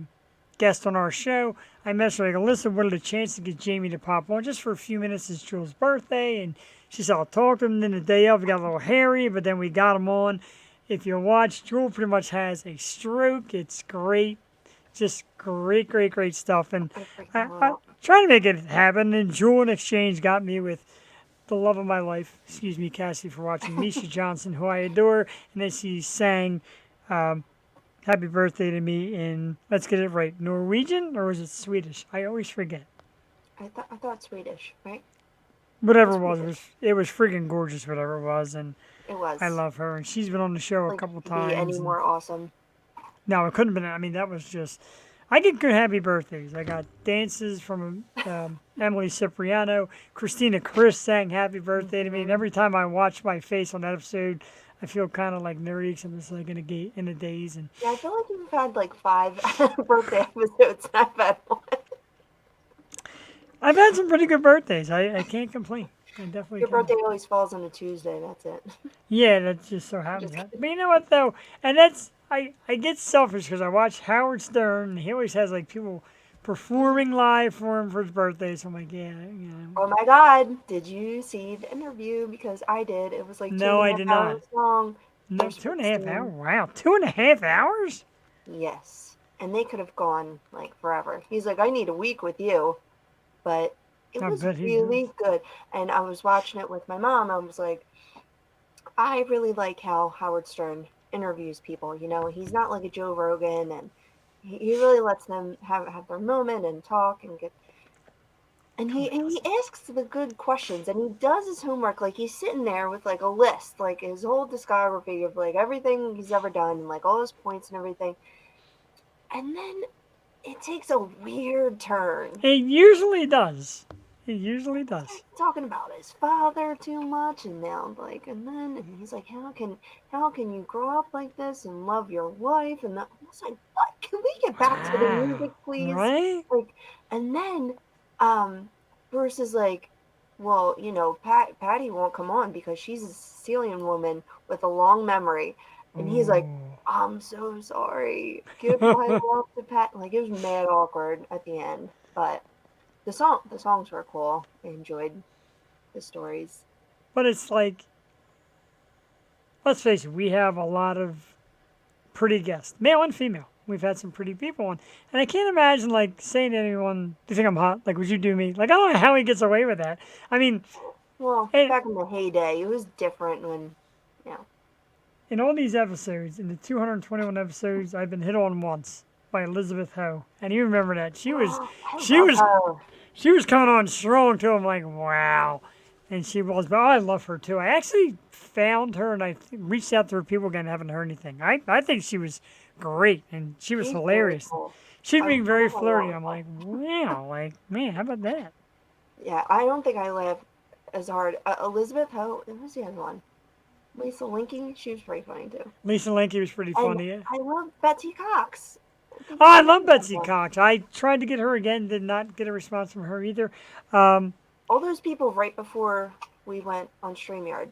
guest on our show. I messaged her, like, Alyssa wanted a chance to get Jamie to pop on just for a few minutes. It's Jewel's birthday, and she said, I'll talk to him. Then the day of, we got a little hairy, but then we got him on. If you watch, Jewel pretty much has a stroke. It's great. Just great, great, great stuff. And I trying to make it happen. And Jewel in exchange got me with the love of my life. Excuse me, Cassie, for watching. Misha Johnson, who I adore. And then she sang Happy Birthday to me in, let's get it right, Norwegian or was it Swedish? I always forget. I thought Swedish, right? Whatever It's it was, it was freaking gorgeous, whatever it was. And It was. I love her. And she's been on the show a Like, couple be times. any and- more awesome? No, it couldn't have been. I mean, that was just. I get good happy birthdays. I got dances from Emily Cipriano. Christina Chris sang happy birthday to me. And every time I watch my face on that episode, I feel kind of like nerdy because I'm just like in a daze. And Yeah, I feel like you've had like 5 birthday episodes. And I've had one. I've had some pretty good birthdays. I can't complain. I definitely Your can't. birthday always falls on a Tuesday. That's it. Yeah, that just so happens. But you know what though, and that's I get selfish because I watch Howard Stern. And he always has like people performing live for him for his birthday. So I'm like, yeah, you know. Oh my God! Did you see the interview? Because I did. It was like No, I 2.5 did not. hours long. No, There's 2.5 Springsteen. hours. Wow, 2.5 hours? Yes, and they could have gone like forever. He's like, I need a week with you, but it I was bet he really good. And I was watching it with my mom. I was like, I really like how Howard Stern interviews people. You know, he's not like a Joe Rogan, and he really lets them have their moment and talk and get. And he asks the good questions, and he does his homework. Like, he's sitting there with like a list, like his whole discography of like everything he's ever done, and like all his points and everything. And then it takes a weird turn. It usually does. It usually does. Talking about his father too much, and now and then he's like, how can you grow up like this and love your wife? And I was like, what? Can we get back to the music, please? Right? Like, and then Bruce is like, well, Patty won't come on because she's a Sicilian woman with a long memory, and he's like, I'm so sorry. Give my love to Pat. Like, it was mad awkward at the end, but the songs were cool. I enjoyed the stories. But it's like, let's face it, we have a lot of pretty guests, male and female. We've had some pretty people on. And I can't imagine, like, saying to anyone, do you think I'm hot? Like, would you do me? Like, I don't know how he gets away with that. I mean, well, back in the heyday, it was different when, in all these episodes, in the 221 episodes, I've been hit on once by Elizabeth Ho. And you remember that. She was coming on strong, too. I'm like, wow. And she was, but I love her, too. I actually found her, and I reached out to her people again, haven't heard anything. I think she was great, and she was hilarious. Cool. She's being very flirty. I'm like, wow, like, man, how about that? Yeah, I don't think I laughed as hard. Elizabeth Ho, it was the other one. Lisa Linky, she was pretty funny too. Lisa Linky was pretty funny. And I love Betsy Cox. Oh, I love Betsy Cox. I tried to get her again, did not get a response from her either. All those people right before we went on StreamYard.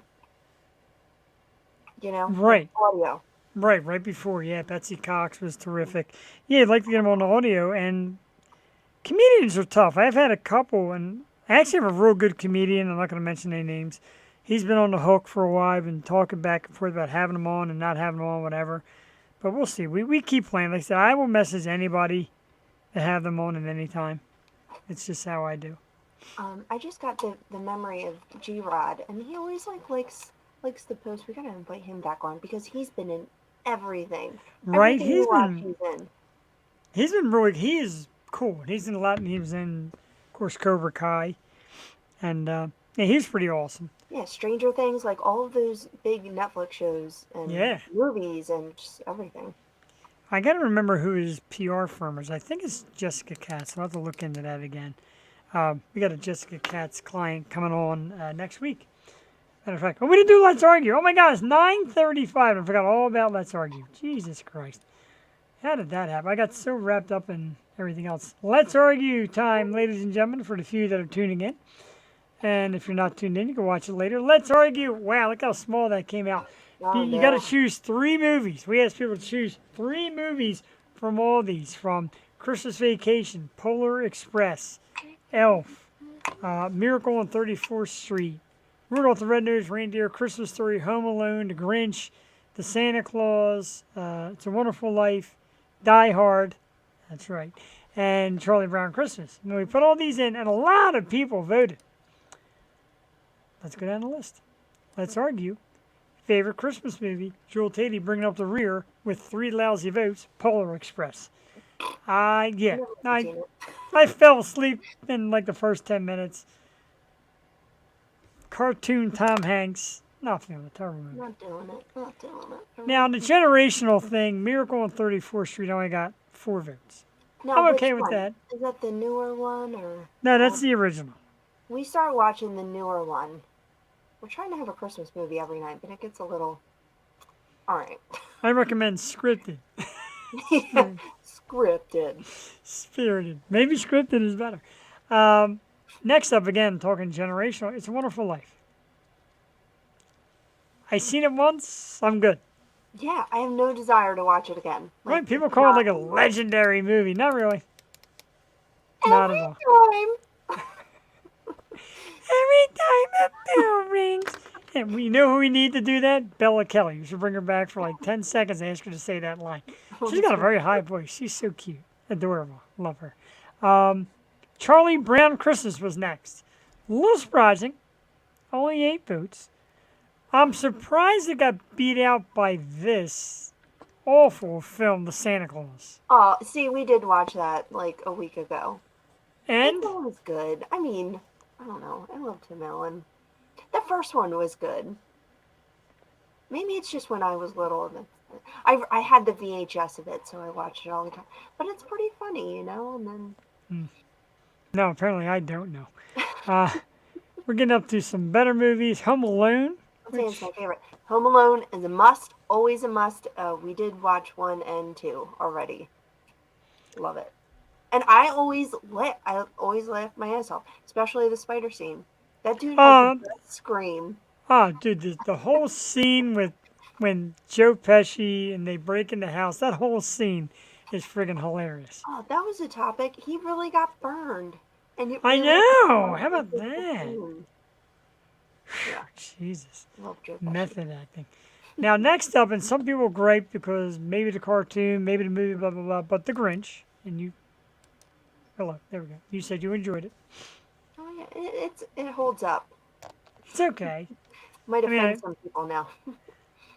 Right. Audio. Right before, yeah, Betsy Cox was terrific. Yeah, I'd like to get them on the audio, and comedians are tough. I've had a couple, and I actually have a real good comedian. I'm not going to mention any names. He's been on the hook for a while. I've been talking back and forth about having him on and not having him on, whatever. But we'll see. We keep playing. Like I said, I will message anybody to have them on at any time. It's just how I do. I just got the memory of G-Rod, and he always likes the post. We got to invite him back on because he's been in everything. Right? Everything He's been really, he is cool. He's in a lot, and he was in, of course, Cobra Kai. And, yeah, he's pretty awesome. Yeah, Stranger Things, like all of those big Netflix shows and movies and just everything. I got to remember who his PR firm is. I think it's Jessica Katz. I'll have to look into that again. We got a Jessica Katz client coming on next week. Matter of fact, we didn't do Let's Argue. Oh my God, it's 9:35. I forgot all about Let's Argue. Jesus Christ. How did that happen? I got so wrapped up in everything else. Let's Argue time, ladies and gentlemen, for the few that are tuning in. And if you're not tuned in, you can watch it later. Let's Argue. Wow, look how small that came out. You got to choose 3 movies. We asked people to choose 3 movies from all these, from Christmas Vacation, Polar Express, Elf, Miracle on 34th Street, Rudolph the Red-Nosed Reindeer, Christmas Story, Home Alone, The Grinch, The Santa Claus, It's a Wonderful Life, Die Hard, that's right, and Charlie Brown Christmas. And we put all these in, and a lot of people voted. Let's go down the list. Let's Argue. Favorite Christmas movie, Jewel Tatey bringing up the rear with 3 lousy votes, Polar Express. I fell asleep in like the first 10 minutes. Cartoon Tom Hanks, not feeling the terrible movie. Not doing it. Now, the generational thing, Miracle on 34th Street only got 4 votes. Now, I'm okay with that. Is that the newer one or? No, that's the original. We start watching the newer one. We're trying to have a Christmas movie every night, but it gets a little. All right. I recommend Scripted. Yeah, scripted. Spirited. Maybe Scripted is better. Next up, again, talking generational, It's a Wonderful Life. I seen it once. I'm good. Yeah, I have no desire to watch it again. Right? People call it like a legendary movie. Not really. Not at all. Time. Every time a bell rings. And we know who we need to do that? Bella Kelly. You should bring her back for like 10 seconds and ask her to say that line. She's got a very high voice. She's so cute. Adorable. Love her. Charlie Brown Christmas was next. A little surprising. Only 8 votes. I'm surprised it got beat out by this awful film, The Santa Claus. Oh, see, we did watch that like a week ago. And Big one was good. I mean, I don't know. I love Tim Allen. The first one was good. Maybe it's just when I was little. I had the VHS of it, so I watched it all the time. But it's pretty funny, you know. And then no, apparently I don't know. We're getting up to some better movies. Home Alone. I'll say it's my favorite. Home Alone is a must. Always a must. We did watch 1 and 2 already. Love it. And I always laugh my ass off, especially the spider scene. That dude has the best scream. Oh, dude, the whole scene with when Joe Pesci and they break in the house, that whole scene is friggin' hilarious. Oh, that was a topic. He really got burned. And it I really know. How about that? Yeah. Jesus. Love Joe Pesci. Method acting. Now, next up, and some people gripe because maybe the cartoon, maybe the movie, blah, blah, blah, but The Grinch, and you... Hello, there we go. You said you enjoyed it. Oh, yeah. It holds up. It's okay. Might offend I- some people now.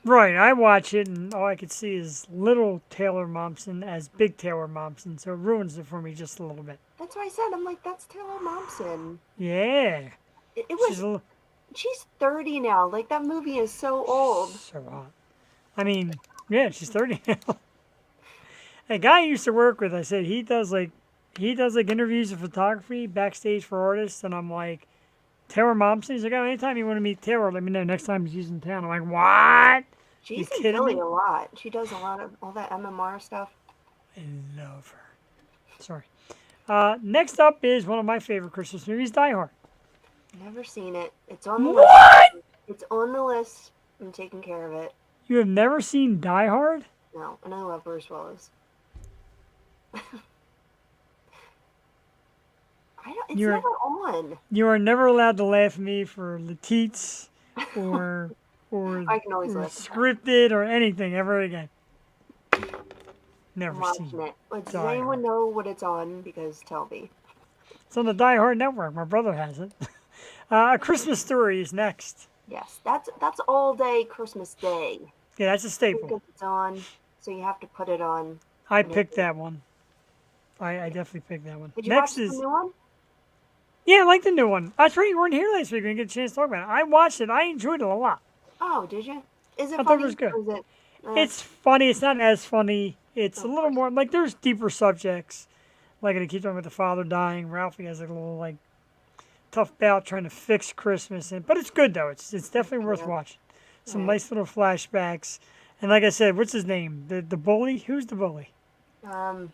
Right, I watch it, and all I could see is little Taylor Momsen as big Taylor Momsen, so it ruins it for me just a little bit. That's why I said, I'm like, that's Taylor Momsen. Yeah. It She's was, a little... she's 30 now. Like, that movie is so old. So hot. I mean, yeah, she's 30 now. A guy I used to work with, I said he does like interviews and photography backstage for artists, and I'm like, Taylor Momsen? He's like, oh, anytime you want to meet Taylor, let me know next time he's in town. I'm like, what? She's You in kidding Philly me? a lot. She does a lot of all that MMR stuff. I love her. Sorry. Next up is one of my favorite Christmas movies, Die Hard. Never seen it. It's on the What? list. It's on the list. I'm taking care of it. You have never seen Die Hard? No, and I love Bruce Willis. It's You're- never on. You are never allowed to laugh at me for Letites or I can always or laugh at that. scripted or anything ever again. Never I'm seen watching it. Does Die anyone Hard. know what it's on? Because tell me. It's on the Die Hard Network. My brother has it. A Christmas Story is next. Yes, that's all day Christmas Day. Yeah, that's a staple. Because it's on, so you have to put it on. I picked that one. I definitely picked that one. Did you Next watch is the new one? yeah, I like the new one. That's right. You weren't here last week. We didn't get a chance to talk about it. I watched it. I enjoyed it a lot. Oh, did you? Is it I thought it funny? was good. Or is it, It's funny. It's not as funny. It's a little more like there's deeper subjects. Like they keep talking about the father dying. Ralphie has like a little like tough bout trying to fix Christmas, but it's good though. It's definitely worth watching. Some Yeah. nice little flashbacks. And like I said, what's his name? The bully? Who's the bully? I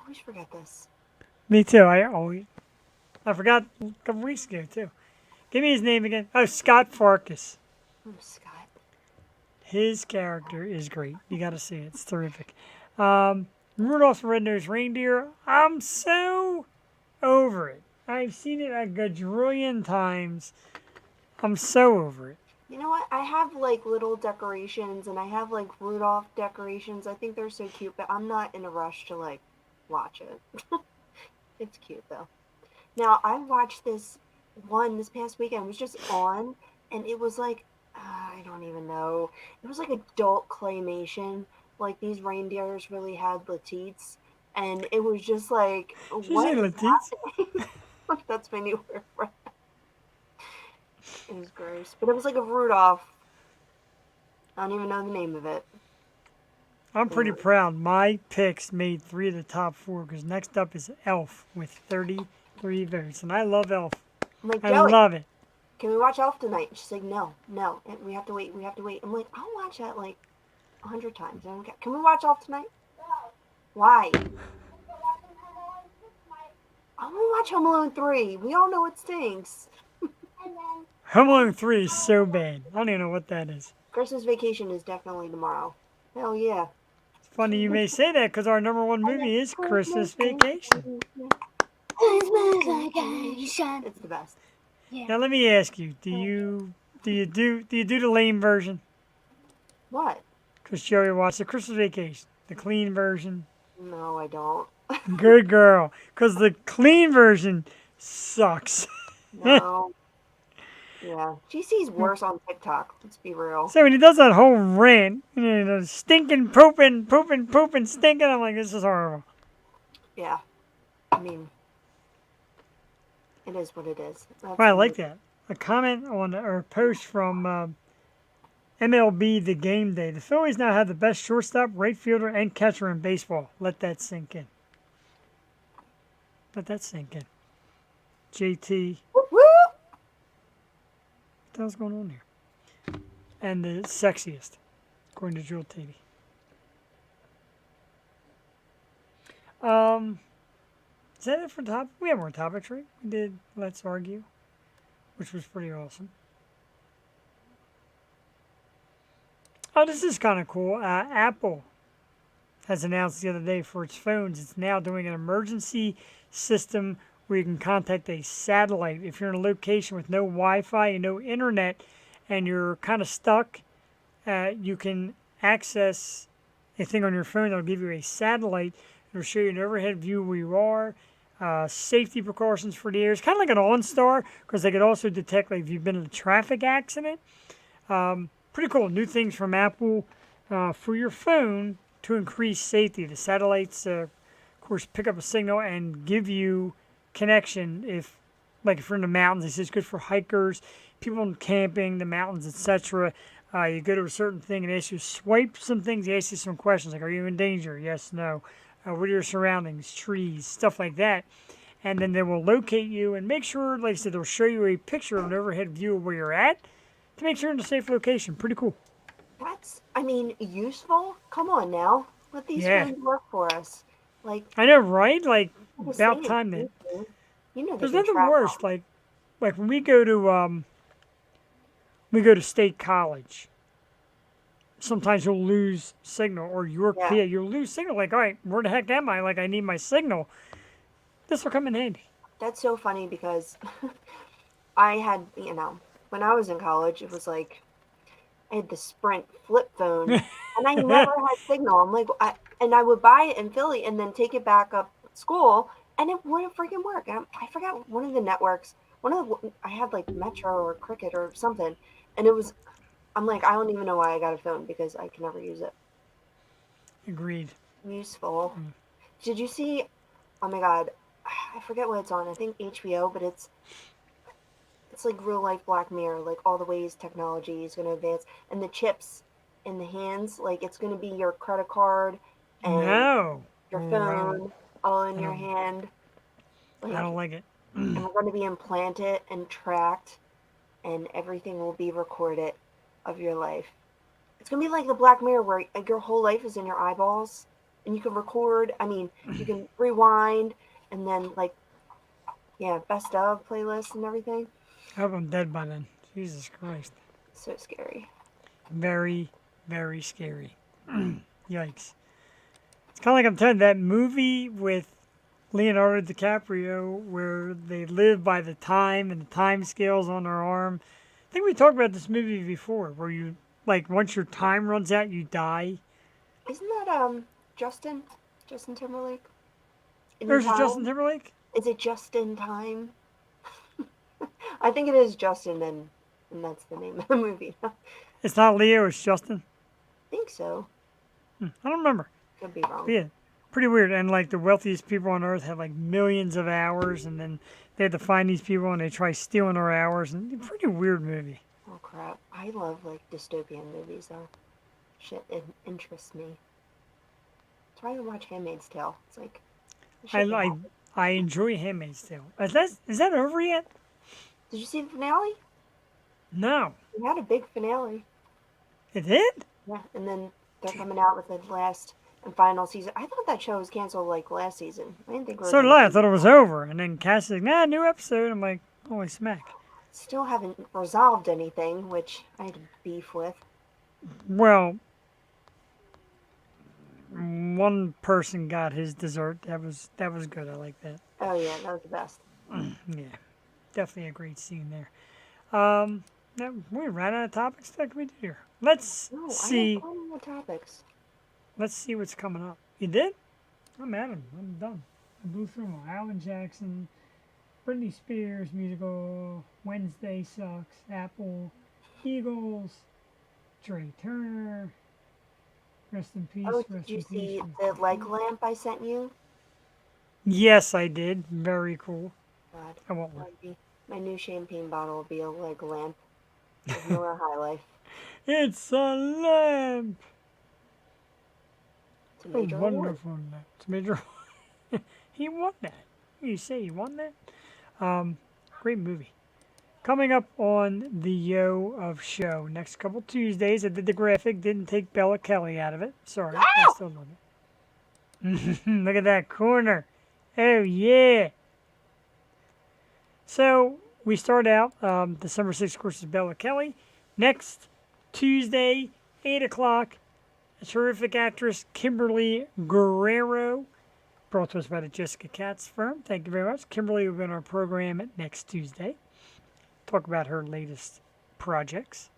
always forget this. Me too. I forgot a couple weeks ago too. Give me his name again. Oh, Scott Farkas. Oh, Scott. His character is great. You got to see it. It's terrific. Rudolph the Red-Nosed Reindeer. I'm so over it. I've seen it a gajillion times. I'm so over it. You know what? I have like little decorations and I have like Rudolph decorations. I think they're so cute, but I'm not in a rush to like watch it. It's cute though. Now, I watched this one this past weekend. It was just on and it was like, I don't even know. It was like adult claymation. Like these reindeers really had Letites. And it was just like, Did you what? say is Letites? happening? That's my new word for it. It was gross. But it was like a Rudolph. I don't even know the name of it. I'm pretty proud. My picks made 3 of the top 4 because next up is Elf with 33 votes. And I love Elf. I'm like, I Joey, love it. can we watch Elf tonight? She's like, no. And we have to wait. I'm like, I'll watch that like 100 times. I don't care. Can we watch Elf tonight? Why? I want to watch Home Alone 3. We all know it stinks. Home Alone 3 is so bad. I don't even know what that is. Christmas Vacation is definitely tomorrow. Hell yeah. It's funny you may say that because our #1 movie is Christmas Vacation. Christmas vacation. It's the best. Now let me ask you: do you do the lame version? What? Because Joey watched the Christmas Vacation, the clean version. No, I don't. Good girl. Because the clean version sucks. No. Yeah. GC's worse on TikTok. Let's be real. So when he does that whole rant, stinking, pooping, stinking, I'm like, this is horrible. Yeah. I mean, it is what it is. That's Well, I like that. A comment on or a post from MLB The Game Day. The Phillies now have the best shortstop, right fielder, and catcher in baseball. Let that sink in. Let that sink in. JT, Whoop, whoop. what the hell's going on here? And the sexiest, according to Jewel TV. Is that it for topic? We have more topics, right? We did Let's Argue, which was pretty awesome. Oh, this is kind of cool. Apple has announced the other day for its phones, it's now doing an emergency system where you can contact a satellite. If you're in a location with no Wi-Fi and no internet and you're kind of stuck, you can access a thing on your phone that'll give you a satellite. It'll show you an overhead view where you are, safety precautions for the air. It's kind of like an OnStar because they could also detect like if you've been in a traffic accident. Pretty cool. New things from Apple for your phone to increase safety. The satellites, of course, pick up a signal and give you connection if you're in the mountains. They say it's good for hikers, people camping, the mountains, etc. You go to a certain thing and ask you swipe some things. They ask you some questions like, are you in danger? Yes, no. What are your surroundings? Trees, stuff like that. And then they will locate you and make sure, like I said, they'll show you a picture of an overhead view of where you're at to make sure you're in a safe location. Pretty cool. That's, I mean, useful. Come on now, let these Yeah. phones work for us. Like, I know, right? Like, this about thing is time that. useful. You know, they There's can nothing track worse. all- Like when we go to state college. Sometimes you'll lose signal, or you'll lose signal. Like, all right, where the heck am I? Like, I need my signal. This will come in handy. That's so funny because I had, when I was in college, it was like I had the Sprint flip phone, and I never had signal. I'm like, I would buy it in Philly and then take it back up at school, and it wouldn't freaking work. I forgot one of the networks. I had like Metro or Cricket or something, and it was. I'm like, I don't even know why I got a phone because I can never use it. Agreed. Useful. Did you see? Oh my God, I forget what it's on. I think HBO, but it's like real life Black Mirror, like all the ways technology is going to advance, and the chips in the hands, like it's going to be your credit card and No. your Oh, phone all in I your don't- hand. I don't like it. And we're going to be implanted and tracked, and everything will be recorded of your life. It's going to be like the Black Mirror where like, your whole life is in your eyeballs, and you can record. I mean, you can rewind, and then best of playlist and everything. I hope I'm dead by then. Jesus Christ. So scary. Very, very scary. Yikes. It's kind of like I'm telling you, that movie with Leonardo DiCaprio where they live by the time and the time scales on their arm. I think we talked about this movie before where you, like, once your time runs out, you die. Isn't that Justin Timberlake? In There's a Time? Justin Timberlake? Is it Just in Time? I think it is Justin, and that's the name of the movie. I It's not Leo, it's Justin. think so. I don't remember. Could be wrong. But yeah, pretty weird. And like the wealthiest people on earth have like millions of hours, and then they have to find these people and they try stealing their hours. And pretty weird movie. Oh crap! I love like dystopian movies though. Shit, it interests me. That's why I watch *Handmaid's Tale*. It's like I enjoy *Handmaid's Tale*. Is that over yet? Did you see the finale? No, We had a big finale. it did. Yeah, and then they're coming out with the last and final season. I thought that show was canceled like last season. I didn't think we were So did gonna I. I thought it was over, and then Cassie's like, "Nah, new episode." I'm like, "Holy smack!" Still haven't resolved anything, which I had beef with. Well, one person got his dessert. That was good. I like that. Oh yeah, that was the best. Yeah, definitely a great scene there. Now, we ran out of topics. What can we do here? Let's No, see. I have plenty of topics. Let's see what's coming up. You did? I'm at him. I'm done. I blew through them all. Alan Jackson, Britney Spears musical, Wednesday Sucks, Apple, Eagles, Trey Turner. Rest in peace. Oh, Rest did you in peace. see the like lamp I sent you? Yes, I did. Very cool. God, I want one. my new champagne bottle will be a leg lamp of Nora High Life. It's a lamp. It's a A major award. wonderful lamp. It's a major. He won that. You say he won that? Great movie. Coming up on the Yo of Show next couple Tuesdays. I did the graphic. Didn't take Bella Kelly out of it. Sorry, I still love it. Look at that corner. Oh yeah. So we start out December 6th, of course, is Bella Kelly. Next Tuesday, 8 o'clock, a terrific actress, Kimberly Guerrero, brought to us by the Jessica Katz firm. Thank you very much. Kimberly will be on our program next Tuesday. Talk about her latest projects.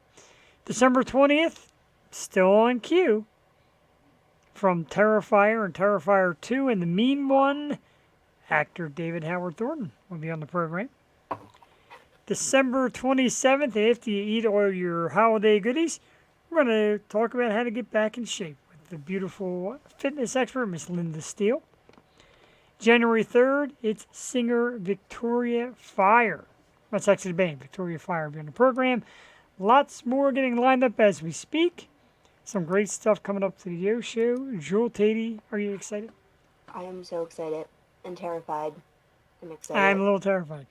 December 20th, still on cue, from Terrifier and Terrifier 2 and The Mean One, actor David Howard Thornton will be on the program. December 27th, after you eat all your holiday goodies, we're going to talk about how to get back in shape with the beautiful fitness expert, Miss Linda Steele. January 3rd, it's singer Victoria Fire. That's actually the band, Victoria Fire, will be on the program. Lots more getting lined up as we speak. Some great stuff coming up to the Yo Show. Jewel Tatey, are you excited? I am so excited and terrified. I'm excited. I'm a little terrified.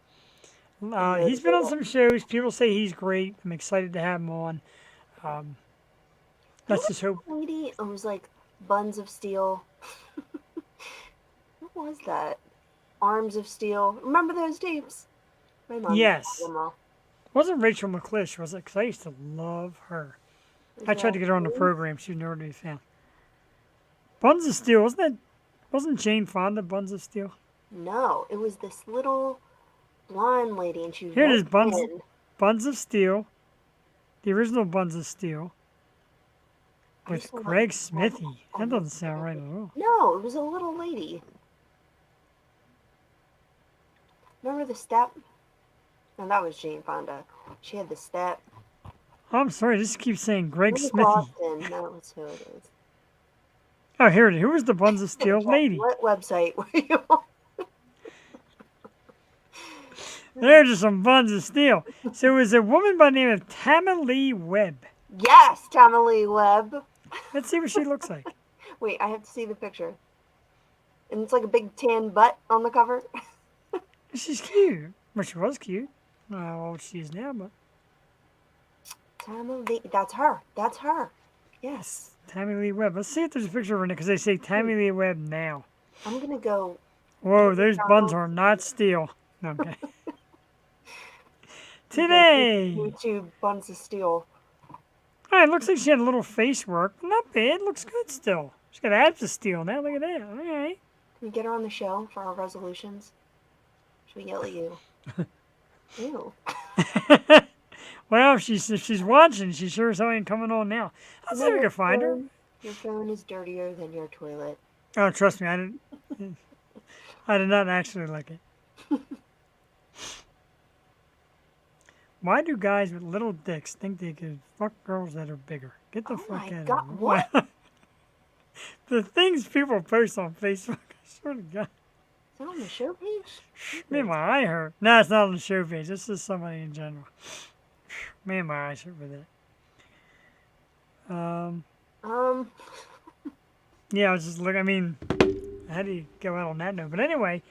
He's been on some shows. People say he's great. I'm excited to have him on. Let's just hope. Lady, it was like Buns of Steel. What was that? Arms of Steel. Remember those tapes? My mom Yes. had them all. It wasn't Rachel McClish, was it? Because I used to love her. Was I tried to that get her on the her? program. She was nowhere to be found. Buns of Steel, wasn't Jane Fonda Buns of Steel? No, it was this little blonde lady, and she was Here it is, very Buns, thin. Buns of Steel. The original Buns of Steel. I With just wanna- Greg Smithy. That doesn't sound right at all. No, it was a little lady. Remember the step? No, that was Jane Fonda. She had the step. Oh, I'm sorry, this keeps saying Greg Linda Smithy. Boston, that was who it is. Oh, here it is. Who was the Buns of Steel lady? What website were you on? There's just some Buns of Steel. So it was a woman by the name of Tamalee Webb. Yes, Tamalee Webb. Let's see what she looks like. Wait, I have to see the picture. And it's like a big tan butt on the cover. She's cute. Well, she was cute. I don't know how old she is now, but Tamalee, that's her. That's her. Yes. Tammy Lee Webb. Let's see if there's a picture of her because they say Tammy Lee Webb now. I'm gonna go. Whoa, those buns are not steel. Okay. Today. YouTube Buns of Steel. All right, looks like she had a little face work. Not bad. Looks good still. She's got abs of steel now. Look at that. All right. Can we get her on the show for our resolutions? Should we yell at you? Ew. Well, if she's watching, she sure as hell ain't coming on now. I'll see if we can find her. Your phone is dirtier than your toilet. Oh, trust me, I didn't. I did not actually like it. Why do guys with little dicks think they can fuck girls that are bigger? Get the Oh fuck my out God, of here. what? The things people post on Facebook, I swear to God. Is that on the show page? Man, my eye hurt. No, it's not on the show page. This is somebody in general. Man, my eyes hurt with it. Yeah, I was just looking. I mean, how do you go out on that note? But anyway,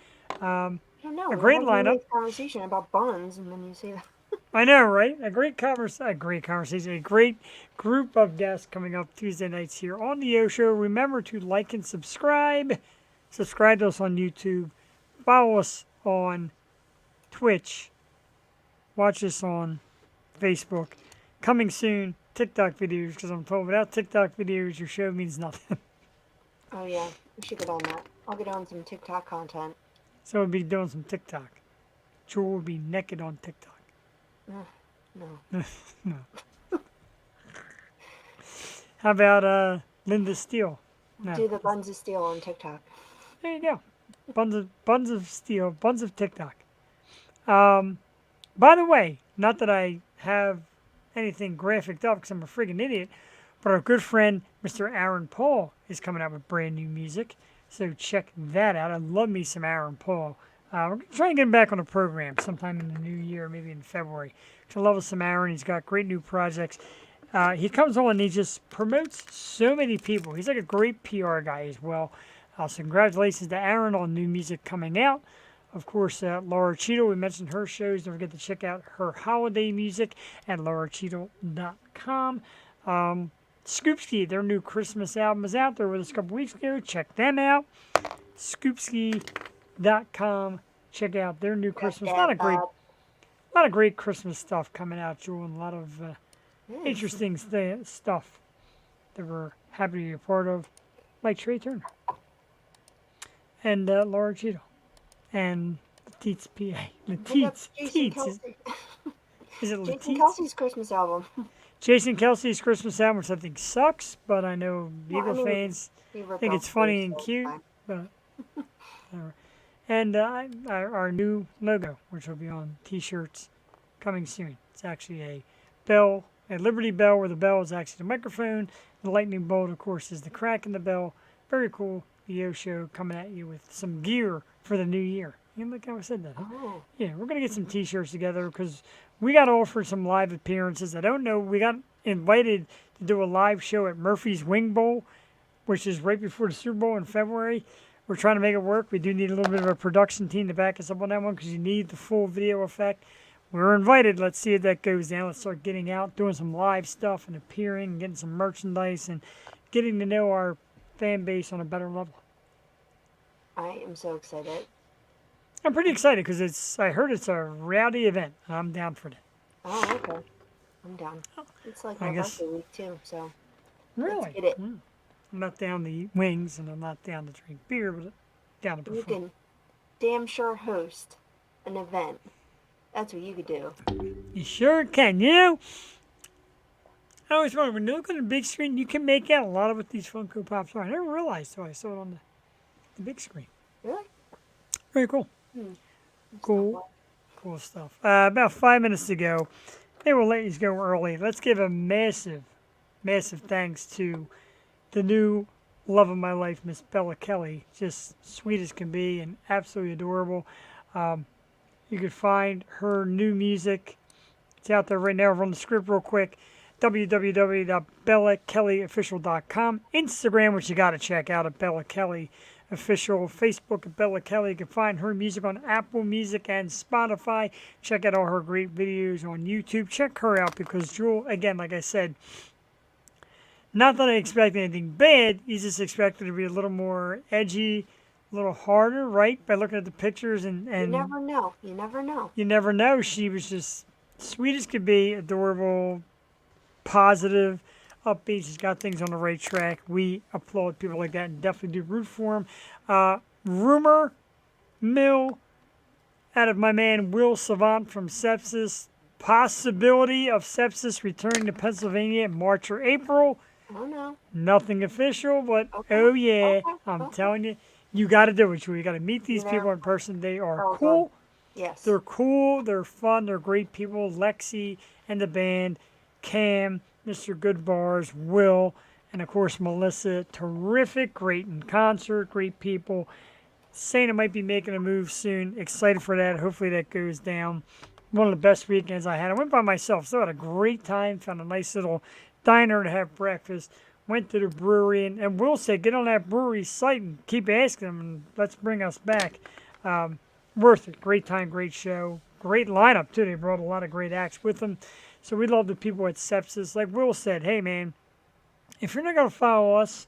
I don't know. A we're great having lineup. nice conversation about buns, and then you say that. I know, right? A great conversation, a great group of guests coming up Tuesday nights here on the Yo Show. Remember to like and subscribe. Subscribe to us on YouTube. Follow us on Twitch. Watch us on Facebook. Coming soon, TikTok videos, because I'm told without TikTok videos, your show means nothing. Oh yeah, we should get on that. I'll get on some TikTok content. So we'll be doing some TikTok. Jewel will be naked on TikTok. No. No. How about Linda Steele? No. Do the Buns of Steel on TikTok. There you go. Buns of Steel, Buns of TikTok. By the way, not that I have anything graphic up because I'm a friggin' idiot, but our good friend Mr. Aaron Paul is coming out with brand new music. So check that out. I love me some Aaron Paul. We're going to try and get him back on the program sometime in the new year, maybe in February. I love us some Aaron. He's got great new projects. He comes on and he just promotes so many people. He's like a great PR guy as well. So congratulations to Aaron on new music coming out. Of course, Laura Cheadle, we mentioned her shows. Don't forget to check out her holiday music at lauracheadle.com. Scoopski, their new Christmas album is out there with us a couple weeks ago. Check them out. Scoopski.com. Check out their new Christmas. A lot of great Christmas stuff coming out, Jewel, and a lot of interesting stuff that we're happy to be a part of, like Trey Turner and Laura Cheadle and Teats PA. Teats. Is it Jason Teats? Kelsey's Christmas album. Jason Kelsey's Christmas album, which I think sucks, but I know Eagle fans think it's funny and cute. But, and our new logo, which will be on T-shirts coming soon. It's actually a bell, a Liberty Bell, where the bell is actually the microphone. The lightning bolt, of course, is the crack in the bell. Very cool. The O Show coming at you with some gear for the new year. You look how I said that. Huh? Oh. Yeah, we're going to get some T-shirts together because we got offered some live appearances. I don't know. We got invited to do a live show at Murphy's Wing Bowl, which is right before the Super Bowl in February. We're trying to make it work. We do need a little bit of a production team to back us up on that one because you need the full video effect. We're invited. Let's see if that goes down. Let's start getting out, doing some live stuff and appearing, and getting some merchandise and getting to know our fan base on a better level. I am so excited. I'm pretty excited because I heard it's a rowdy event. I'm down for that. Oh, okay. I'm down. It's like I my guess- birthday week too, so Really? get it. I'm not down to eat wings and I'm not down to drink beer, but down to you perform. can damn sure host an event. That's what you could do. You sure can. You know, I always wonder, when you look on the big screen, you can make out a lot of what these Funko Pops are. I never realized until I saw it on the big screen. Really? Very cool. That's Cool. not Cool stuff. About 5 minutes ago, they will let you go early. Let's give a massive, massive thanks to the new love of my life, Miss Bella Kelly. Just sweet as can be and absolutely adorable. You can find her new music. It's out there right now. Run the script real quick. www.bellakellyofficial.com. Instagram, which you got to check out at Bella Kelly Official. Facebook at Bella Kelly. You can find her music on Apple Music and Spotify. Check out all her great videos on YouTube. Check her out because Jewel, again, like I said, not that I expect anything bad. You just expect it to be a little more edgy, a little harder, right? By looking at the pictures and You never know. You never know. you never know. She was just sweet as could be, adorable, positive, upbeat. She's got things on the right track. We applaud people like that and definitely do root for them. Rumor mill out of my man Will Savant from Sepsis. Possibility of Sepsis returning to Pennsylvania in March or April. I don't know. Nothing official, but Okay. oh yeah, Okay. I'm Okay. telling you, you got to do it. You got to meet these Yeah. people in person. They are Oh, cool. Yes. They're cool, they're fun, they're great people. Lexi and the band, Cam, Mr. Goodbars, Will, and of course Melissa. Terrific, great in concert, great people. Saying it might be making a move soon. Excited for that. Hopefully that goes down. One of the best weekends I had. I went by myself, so I had a great time. Found a nice little diner to have breakfast. Went to the brewery, and Will said, get on that brewery site and keep asking them, and let's bring us back. Worth it. Great time, great show. Great lineup, too. They brought a lot of great acts with them. So we love the people at Sepsis. Like Will said, hey, man, if you're not going to follow us,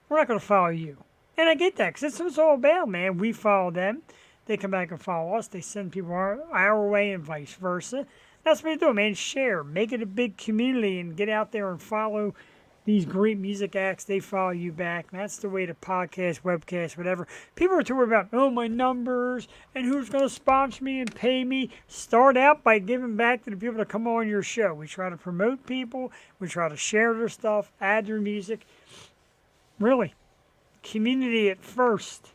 we're not going to follow you. And I get that because that's what it's all about, man. We follow them. They come back and follow us. They send people our way and vice versa. That's what they do, man. Share. Make it a big community and get out there and follow these great music acts. They follow you back. And that's the way to podcast, webcast, whatever. People are too worried about, oh, my numbers and who's going to sponsor me and pay me. Start out by giving back to the people that come on your show. We try to promote people. We try to share their stuff, add their music. Really. Community at first.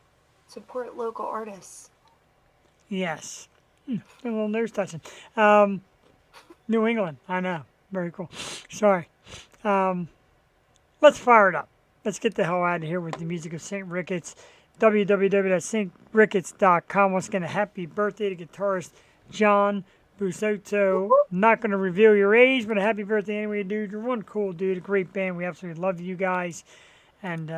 Support local artists. Yes. A little nose touching. New England. I know. Very cool. Sorry. Let's fire it up. let's get the hell out of here with the music of St. Ricketts. www.stricketts.com. Once again, a happy birthday to guitarist John Busotto. Not going to reveal your age, but a happy birthday anyway, dude. You're one cool dude, a great band. We absolutely love you guys. And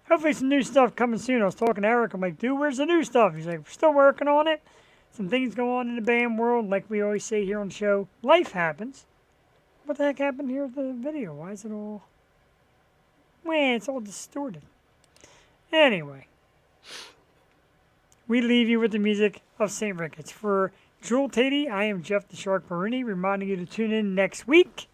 hopefully some new stuff coming soon. I was talking to Eric. I'm like, dude, where's the new stuff? He's like, we're still working on it. Some things go on in the band world. Like we always say here on the show, life happens. What the heck happened here with the video? Why is it all... Man, it's all distorted. Anyway. We leave you with the music of St. Ricketts. For Jewel Tatey, I am Jeff the Shark Barini, reminding you to tune in next week.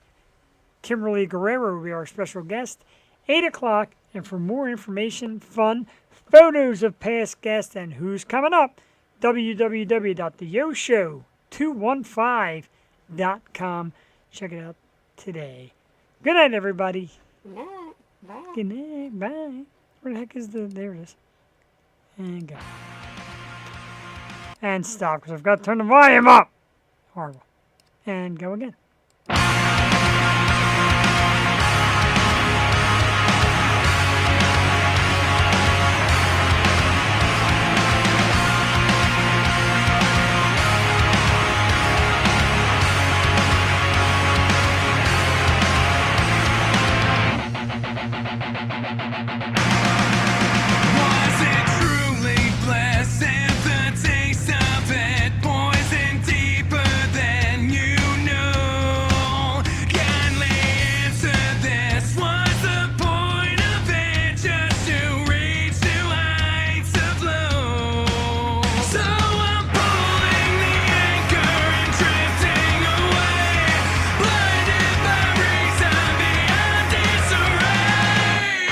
Kimberly Guerrero will be our special guest, 8 o'clock. And for more information, fun, photos of past guests, and who's coming up, www.theyoshow215.com. Check it out today. Good night, everybody. Good night. Bye. Good night. Bye. Where the heck is the... There it is. And go. And stop, because I've got to turn the volume up. Horrible. And go again. Was it truly blessed if the taste of it poisoned deeper than you know? Kindly answer this. Was the point of it just to reach new heights of low? So I'm pulling the anchor and drifting away, blinded by reason beyond disarray.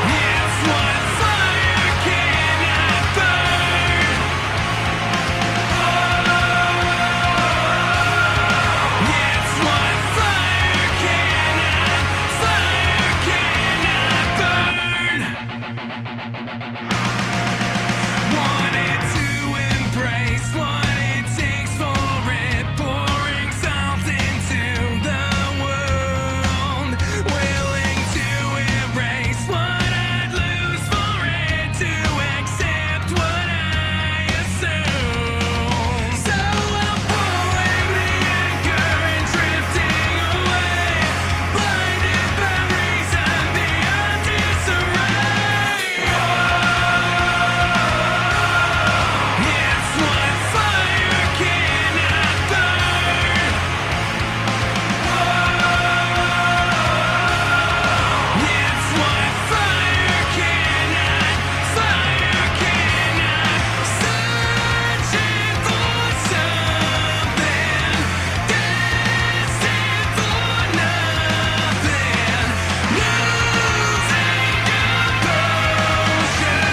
It's what fire cannot burn. It's what fire cannot burn. Wanted to embrace what it takes for it, pouring salt into the wound, willing to erase what I'd lose for it, to accept what I assume. So I'm pulling the anchor and drifting away, blinded by reason beyond disarray. It's what fire cannot burn. It's what fire cannot, searching for something, destined for nothing, losing composure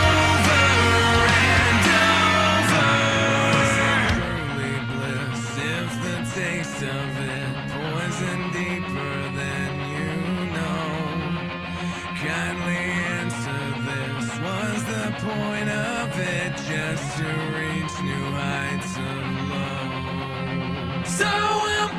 over and over. Truly bliss if the taste of it poison deeper than you know. Kindly answer this. Was the point of it just to reach new heights of low? So I'm